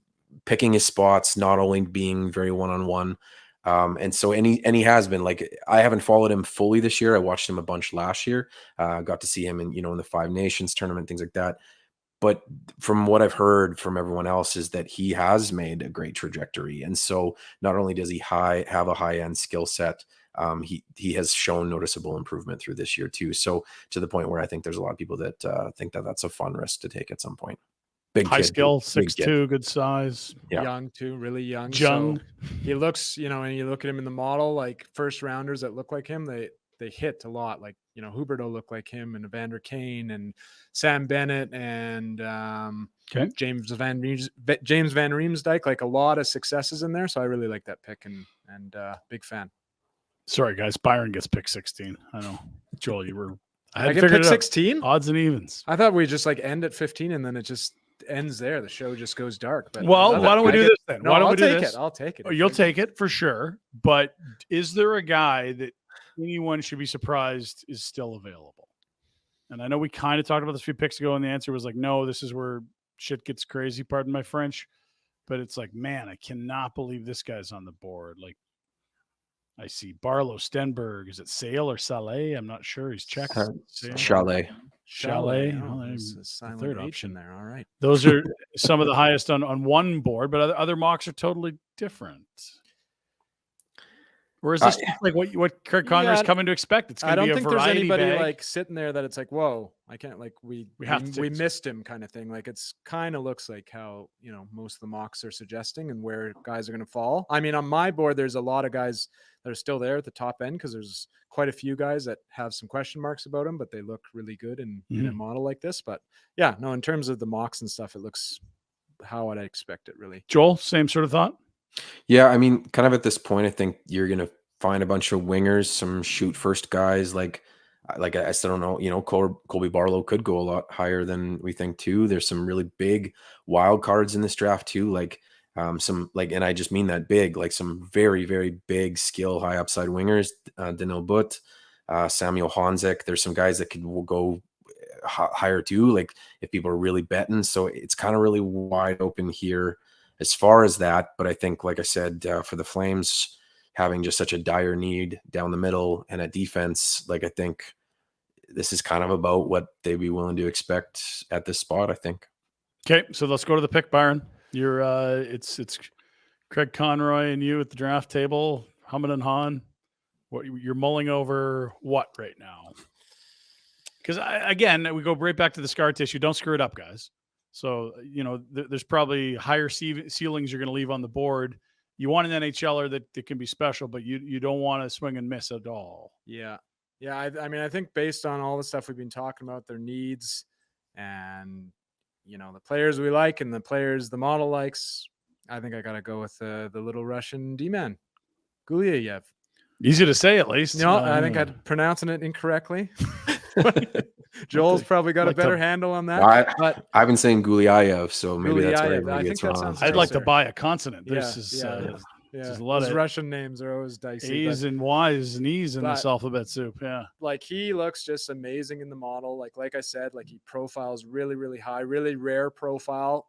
picking his spots, not only being very one-on-one. And he has been, like, I haven't followed him fully this year. I watched him a bunch last year. Got to see him in the Five Nations tournament, things like that. But from what I've heard from everyone else is that he has made a great trajectory. And so not only does he have a high-end skill set, he has shown noticeable improvement through this year too. So to the point where I think there's a lot of people that think that that's a fun risk to take at some point. Big high kid, skill, 6'2", good size, young too, really young. Young. So he looks, and you look at him in the model, like first rounders that look like him, they hit a lot. Like Huberdeau looked like him, and Evander Kane, and Sam Bennett, and James Van Riemsdyk. Like a lot of successes in there. So I really like that pick, and big fan. Sorry, guys. Byron gets pick 16. I know. Joel, I get pick 16? Odds and evens. I thought we just end at 15 and then it just ends there. The show just goes dark. But why don't we do this then? Why don't we do this? I'll take it. Oh, you'll take it for sure. But is there a guy that anyone should be surprised is still available? And I know we kind of talked about this a few picks ago, and the answer was like, no, this is where shit gets crazy. Pardon my French. But it's like, man, I cannot believe this guy's on the board. Like, I see Barlow, Stenberg. Is it Sale or Saleh? I'm not sure. He's Czech. Chalet. Oh, there's a silent third option there. All right. Those are some of the highest on one board, but other mocks are totally different. Or is this like what Kirk Conner is coming to expect? It's going to be a variety bag. I don't think there's anybody like sitting there that it's like, whoa, I can't, like we missed him kind of thing. Like it's kind of looks like how, most of the mocks are suggesting and where guys are going to fall. I mean, on my board, there's a lot of guys that are still there at the top end because there's quite a few guys that have some question marks about them, but they look really good in a model like this. But yeah, no, in terms of the mocks and stuff, it looks how I'd expect it really. Joel, same sort of thought? Yeah, I mean, kind of at this point, I think you're going to find a bunch of wingers, some shoot first guys. Like I still don't know, Colby Barlow could go a lot higher than we think too. There's some really big wild cards in this draft too. Like and I just mean that big, like some very, very big skill, high upside wingers, Daniel Butt, Samuel Honzek. There's some guys that will go higher too. Like if people are really betting. So it's kind of really wide open here as far as that. But I think, like I said, for the Flames, having just such a dire need down the middle and at defense, like I think this is kind of about what they'd be willing to expect at this spot, I think. Okay, so let's go to the pick, Byron. You're it's Craig Conroy and you at the draft table, Hammond and Hahn. What you're mulling over what right now? Because again, we go right back to the scar tissue. Don't screw it up, guys. So there's probably higher ceilings you're going to leave on the board. You want an NHLer that can be special, but you don't want to swing and miss at all. Yeah. I mean, I think based on all the stuff we've been talking about, their needs and, the players we like and the players the model likes, I think I got to go with the little Russian D-man, Guliaev. Easy to say, at least. No, I think I'm pronouncing it incorrectly. Joel's probably got a better handle on that. But I've been saying Guliaev, so maybe that's where I think that sounds I'd like to buy a consonant. This is Yeah, There's a lot those of Russian names are always dicey. A's and Y's and E's in this alphabet soup. Yeah. Like he looks just amazing in the model. Like I said, like he profiles really, really high, really rare profile.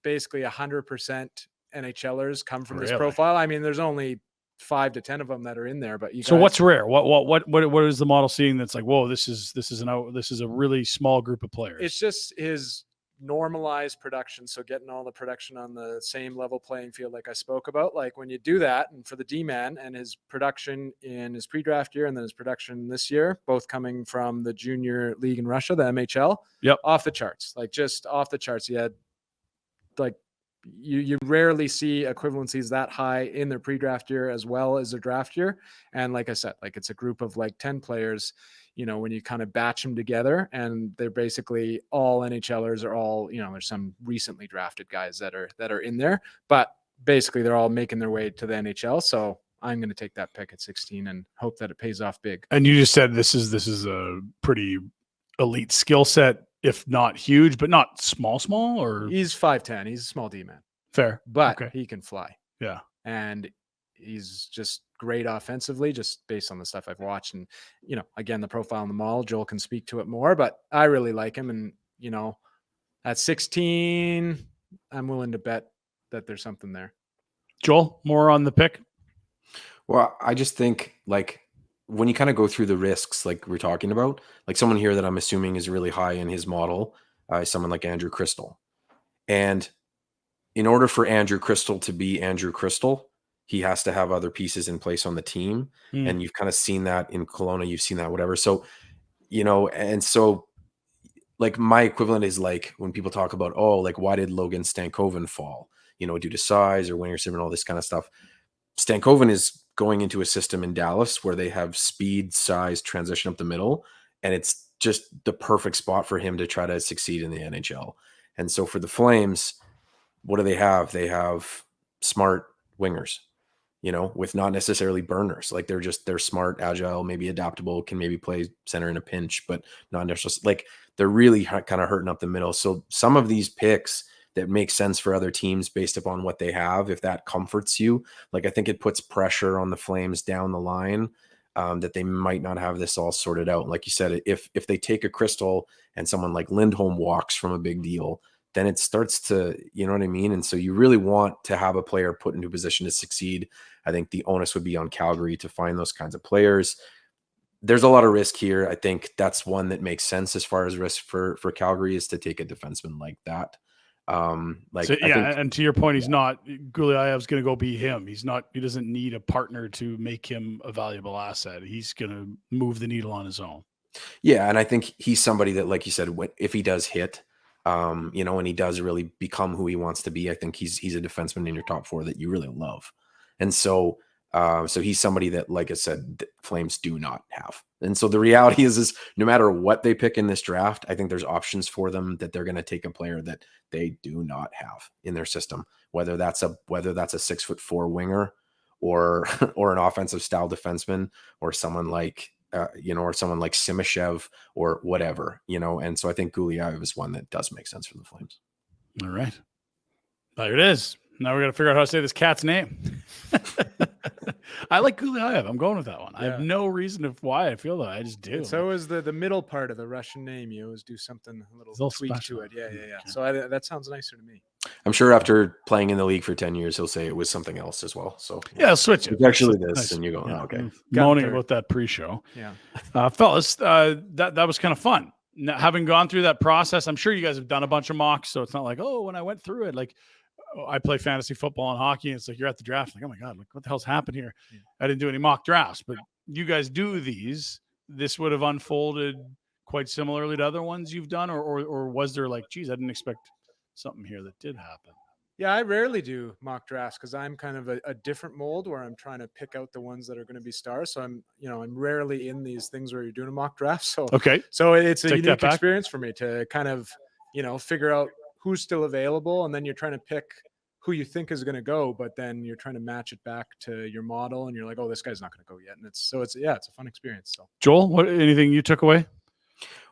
Basically 100% NHLers come from this profile. I mean, there's only 5 to 10 of them that are in there, but so what's rare? What is the model seeing that's like, whoa, this is a really small group of players? It's just his normalized production. So getting all the production on the same level playing field, like I spoke about, like when you do that, and for the D-man and his production in his pre-draft year and then his production this year, both coming from the junior league in Russia, the MHL, off the charts, like just off the charts. He had like, you rarely see equivalencies that high in their pre-draft year as well as their draft year. And like I said, like it's a group of like 10 players, you know, when you kind of batch them together, and they're basically all NHLers, or all, you know, there's some recently drafted guys that are in there, but basically they're all making their way to the NHL. So I'm going to take that pick at 16 and hope that it pays off big. And you just said this is a pretty elite skill set, if not huge, but not small, or he's 5'10". He's a small D-man. Fair. But he can fly. Yeah. And he's just great offensively, just based on the stuff I've watched. And, you know, again, the profile in the model, Joel can speak to it more, but I really like him. And, you know, at 16, I'm willing to bet that there's something there. Joel, more on the pick? Well, I just think, like, when you kind of go through the risks, like we're talking about, like someone here that I'm assuming is really high in his model, someone like Andrew Crystal. And in order for Andrew Crystal to be Andrew Crystal, he has to have other pieces in place on the team. And you've kind of seen that in Kelowna. You've seen that, whatever. So, you know, and so like my equivalent is like when people talk about, oh, like why did Logan Stankoven fall, you know, due to size or winger and all this kind of stuff. Stankoven is going into a system in Dallas where they have speed, size, transition up the middle. And it's just the perfect spot for him to try to succeed in the NHL. And so for the Flames, what do they have? They have smart wingers, you know, with not necessarily burners. Like they're smart, agile, maybe adaptable, can maybe play center in a pinch, but not necessarily, like they're really kind of hurting up the middle. So some of these picks that make sense for other teams based upon what they have, if that comforts you, like I think it puts pressure on the Flames down the line, that they might not have this all sorted out. Like you said, if they take a Crystal and someone like Lindholm walks from a big deal, then it starts to, you know what I mean? And so you really want to have a player put into a position to succeed. I think the onus would be on Calgary to find those kinds of players. There's a lot of risk here. I think that's one that makes sense as far as risk for Calgary, is to take a defenseman like that. And to your point, he's not, Guliaev's going to go be him. He doesn't need a partner to make him a valuable asset. He's going to move the needle on his own. Yeah. And I think he's somebody that, like you said, if he does hit, you know, and he does really become who he wants to be, I think he's a defenseman in your top 4 that you really love. And so he's somebody that, like I said, Flames do not have. And so the reality is no matter what they pick in this draft, I think there's options for them that they're going to take a player that they do not have in their system, whether that's a 6'4" winger or an offensive style defenseman, or someone like, you know, or someone like Simashev or whatever, you know. And so I think Guliaev is one that does make sense for the Flames. All right. There it is. Now we're going to figure out how to say this cat's name. I like Guliaev. I'm going with that one. Yeah. I have no reason of why I feel that. I just do. It's always the middle part of the Russian name. You always do something, a little tweak special to it. Yeah. Okay. So that sounds nicer to me. I'm sure after playing in the league for 10 years, he'll say it was something else as well. So yeah, I'll switch it. It's actually this, nice. And you go, okay. Moaning about that pre-show. Yeah. Fellas, that was kind of fun. Now, having gone through that process, I'm sure you guys have done a bunch of mocks, so it's not like, oh, when I went through it, like, I play fantasy football and hockey, and it's like you're at the draft, like, oh my God, like, what the hell's happened here? Yeah. I didn't do any mock drafts, but you guys do these. This would have unfolded quite similarly to other ones you've done, or was there like, geez, I didn't expect something here that did happen? Yeah, I rarely do mock drafts because I'm kind of a different mold where I'm trying to pick out the ones that are going to be stars. So I'm rarely in these things where you're doing a mock draft. So okay, so it's a unique experience for me to kind of, figure out who's still available, and then you're trying to pick who you think is going to go, but then you're trying to match it back to your model, and you're like, oh, this guy's not going to go yet. And it's a fun experience. So Joel, anything you took away?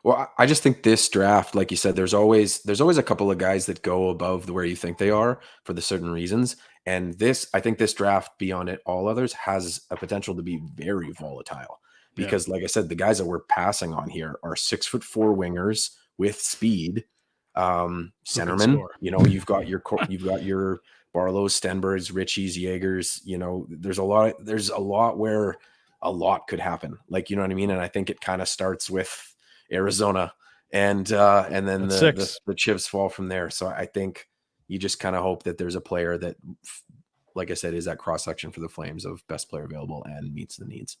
Well, I just think this draft, like you said, there's always a couple of guys that go above where you think they are for the certain reasons. And I think this draft, beyond it, all others, has a potential to be very volatile because, like I said, the guys that we're passing on here are 6'4" wingers with speed, centermen. You know, you've got your Barlows, Stenbergs, Richies, Jaegers. You know, there's a lot where a lot could happen. Like, you know what I mean? And I think it kind of starts with Arizona, and then the chips fall from there. So I think you just kind of hope that there's a player that, like I said, is that cross section for the Flames of best player available and meets the needs.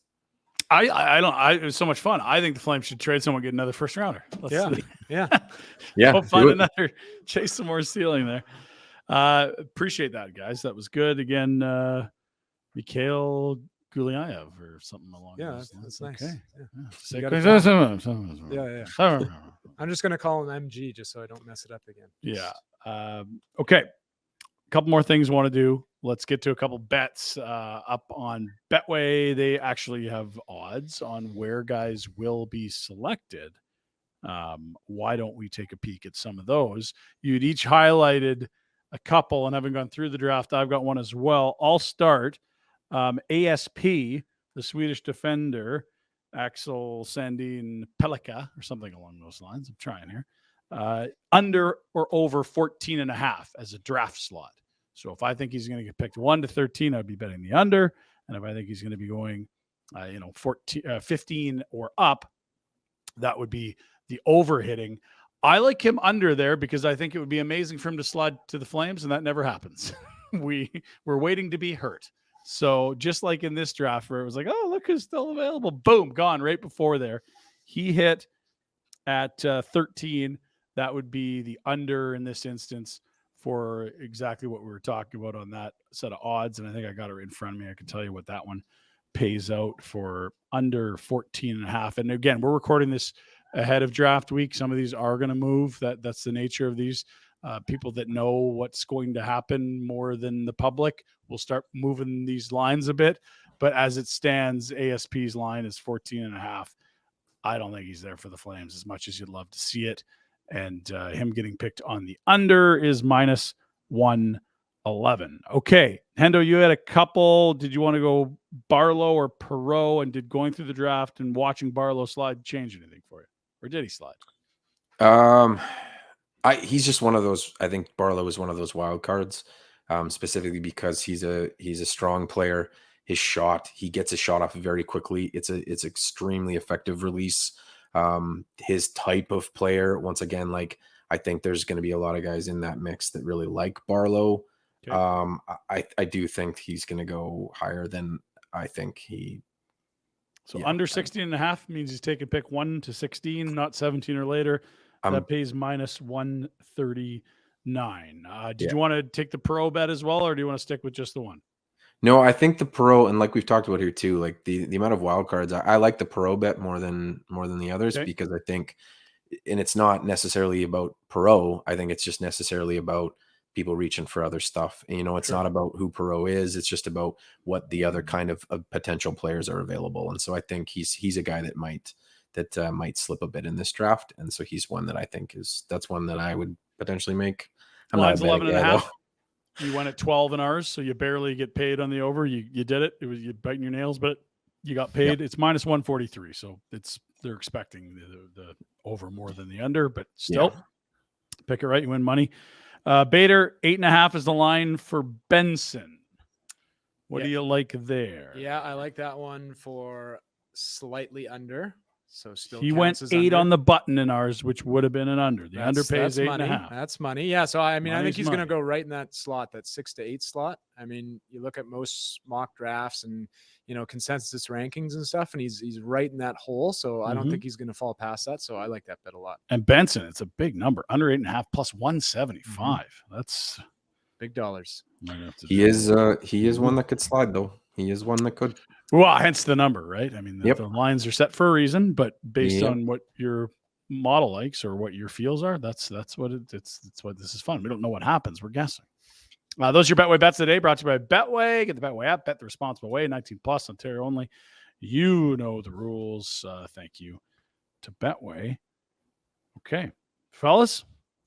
It was so much fun. I think the Flames should trade someone, get another first rounder. Yeah. Go find another, chase some more ceiling there. Appreciate that, guys. That was good. Again, Mikhail Guliaev or something along those lines. That's nice. Okay. Yeah. I'm just gonna call him MG just so I don't mess it up again. Yeah. Okay. A couple more things I want to do. Let's get to a couple bets up on Betway. They actually have odds on where guys will be selected. Why don't we take a peek at some of those? You'd each highlighted a couple, and having gone through the draft, I've got one as well. I'll start. ASP, the Swedish defender, Axel Sandin Pellikka, or something along those lines. I'm trying here. Under or over 14.5 as a draft slot. So if I think he's going to get picked 1 to 13, I'd be betting the under. And if I think he's going to be going, 15 or up, that would be the over hitting. I like him under there because I think it would be amazing for him to slide to the Flames, and that never happens. We're waiting to be hurt. So just like in this draft where it was like, oh, look who's still available. Boom, gone right before there. He hit at 13. That would be the under in this instance for exactly what we were talking about on that set of odds. And I think I got it right in front of me. I can tell you what that one pays out for under 14.5. And again, we're recording this ahead of draft week. Some of these are going to move. That's the nature of these. People that know what's going to happen more than the public will start moving these lines a bit. But as it stands, ASP's line is 14.5. I don't think he's there for the Flames as much as you'd love to see it. And him getting picked on the under is minus 111. Okay, Hendo, you had a couple. Did you want to go Barlow or Perreault? And did going through the draft and watching Barlow slide change anything for you? Or did he slide? He's just one of those. I think Barlow is one of those wild cards, specifically because he's a strong player. His shot, he gets a shot off very quickly. It's extremely effective release. His type of player, once again, like I think there's going to be a lot of guys in that mix that really like Barlow. Okay. I do think he's going to go higher than I think he. So under 16.5 means he's taking pick 1 to 16, not 17 or later. That pays minus 139. Did you want to take the Perreault bet as well, or do you want to stick with just the one? No, I think the Perreault, and like we've talked about here too, like the amount of wild cards, I like the Perreault bet more than the others because I think, and it's not necessarily about Perreault. I think it's just necessarily about people reaching for other stuff. And, it's not about who Perreault is. It's just about what the other kind of potential players are available. And so I think he's a guy that might slip a bit in this draft. And so he's one that I think that's one that I would potentially make. I'm Line's 11.5. You went at 12 in ours, so you barely get paid on the over. You did it. It was you biting your nails, but you got paid. Yep. It's minus 143, so they're expecting the over more than the under, but still pick it right. You win money. Bader 8.5 is the line for Benson. What do you like there? Yeah, I like that one for slightly under. So still he went 8 under. On the button in ours, which would have been an under. The under pays 8.5. That's money. Yeah. So I mean, I think he's going to go right in that slot, that 6 to 8 slot. I mean, you look at most mock drafts and consensus rankings and stuff, and he's right in that hole. So I don't think he's going to fall past that. So I like that bet a lot. And Benson, it's a big number, under 8.5 plus 175. That's big dollars. He is one that could slide though. He is one that could. Well, hence the number, right? I mean, the lines are set for a reason, but based on what your model likes or what your feels are, that's what it's what this is fun. We don't know what happens. We're guessing. Those are your Betway bets today, brought to you by Betway. Get the Betway app, bet the responsible way, 19 plus, Ontario only. You know the rules. Thank you to Betway. Okay, fellas,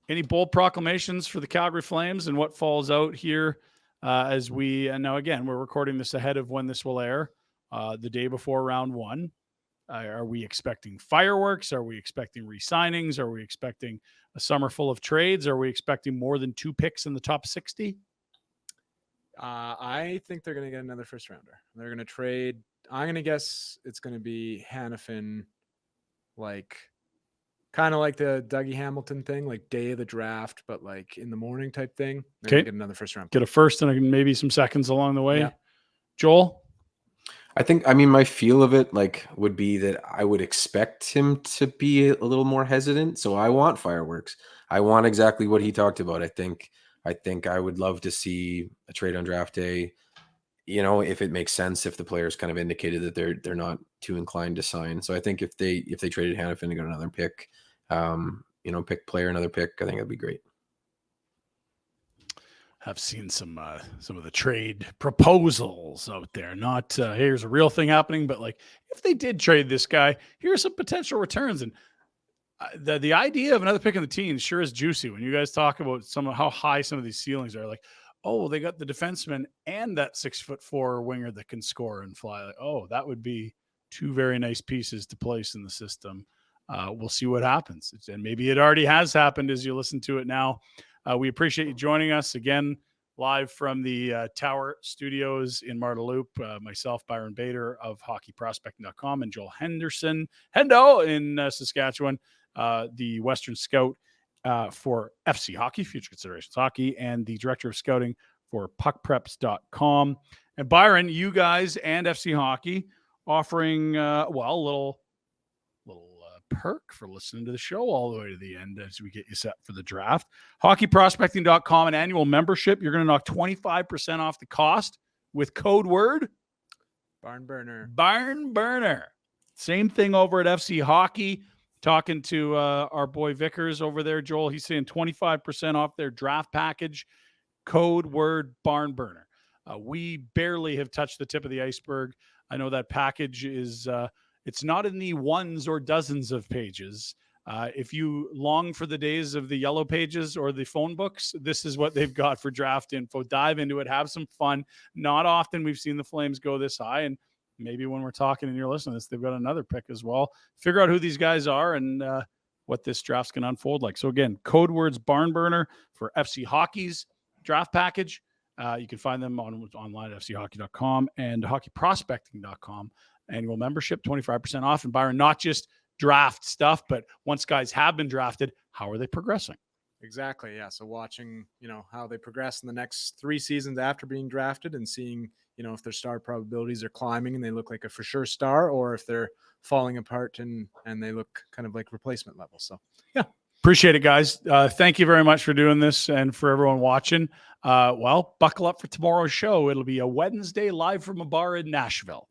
any bold proclamations for the Calgary Flames and what falls out here as we, and now again, we're recording this ahead of when this will air, the day before round one. Are we expecting fireworks? Are we expecting re-signings? Are we expecting a summer full of trades? Are we expecting more than 2 picks in the top 60? I think they're going to get another first rounder. They're going to trade. I'm going to guess it's going to be Hanifin, like kind of like the Dougie Hamilton thing, like day of the draft, but like in the morning type thing. They're going to get another first round. Get a first and maybe some seconds along the way. Yeah. Joel? I mean, my feel of it would be that I would expect him to be a little more hesitant. So I want fireworks. I want exactly what he talked about. I think I would love to see a trade on draft day. You know, if it makes sense, if the players kind of indicated that they're not too inclined to sign. So I think if they traded Hanifin to get another pick, pick player, another pick, I think that'd be great. Have seen some of the trade proposals out there. Not here's a real thing happening, but like if they did trade this guy, here's some potential returns. And the idea of another pick in the teens sure is juicy when you guys talk about some of how high some of these ceilings are. Like, oh, they got the defenseman and that 6'4" winger that can score and fly. Like, oh, that would be 2 very nice pieces to place in the system. We'll see what happens. And maybe it already has happened as you listen to it now. We appreciate you joining us again live from the Tower Studios in Marda Loop. Myself, Byron Bader of hockeyprospecting.com, and Joel Henderson, Hendo in Saskatchewan, the Western Scout for FC Hockey, Future Considerations Hockey, and the Director of Scouting for puckpreps.com. And Byron, you guys and FC Hockey offering, a little perk for listening to the show all the way to the end as we get you set for the draft. Hockeyprospecting.com, an annual membership. You're going to knock 25% off the cost with code word Barn Burner. Same thing over at FC Hockey. Talking to our boy Vickers over there, Joel. He's saying 25% off their draft package. Code word Barn Burner. We barely have touched the tip of the iceberg. I know that package is it's not in the ones or dozens of pages. If you long for the days of the yellow pages or the phone books, this is what they've got for draft info. Dive into it. Have some fun. Not often we've seen the Flames go this high, and maybe when we're talking and you're listening to this, they've got another pick as well. Figure out who these guys are and what this draft's going to unfold like. So again, code words Barn Burner for FC Hockey's draft package. You can find them online at fchockey.com and hockeyprospecting.com. Annual membership, 25% off. And Byron, not just draft stuff, but once guys have been drafted, how are they progressing? Exactly. Yeah. So watching, how they progress in the next 3 seasons after being drafted and seeing, if their star probabilities are climbing and they look like a for sure star, or if they're falling apart and they look kind of like replacement level. So yeah. Appreciate it, guys. Thank you very much for doing this, and for everyone watching. Buckle up for tomorrow's show. It'll be a Wednesday live from a bar in Nashville.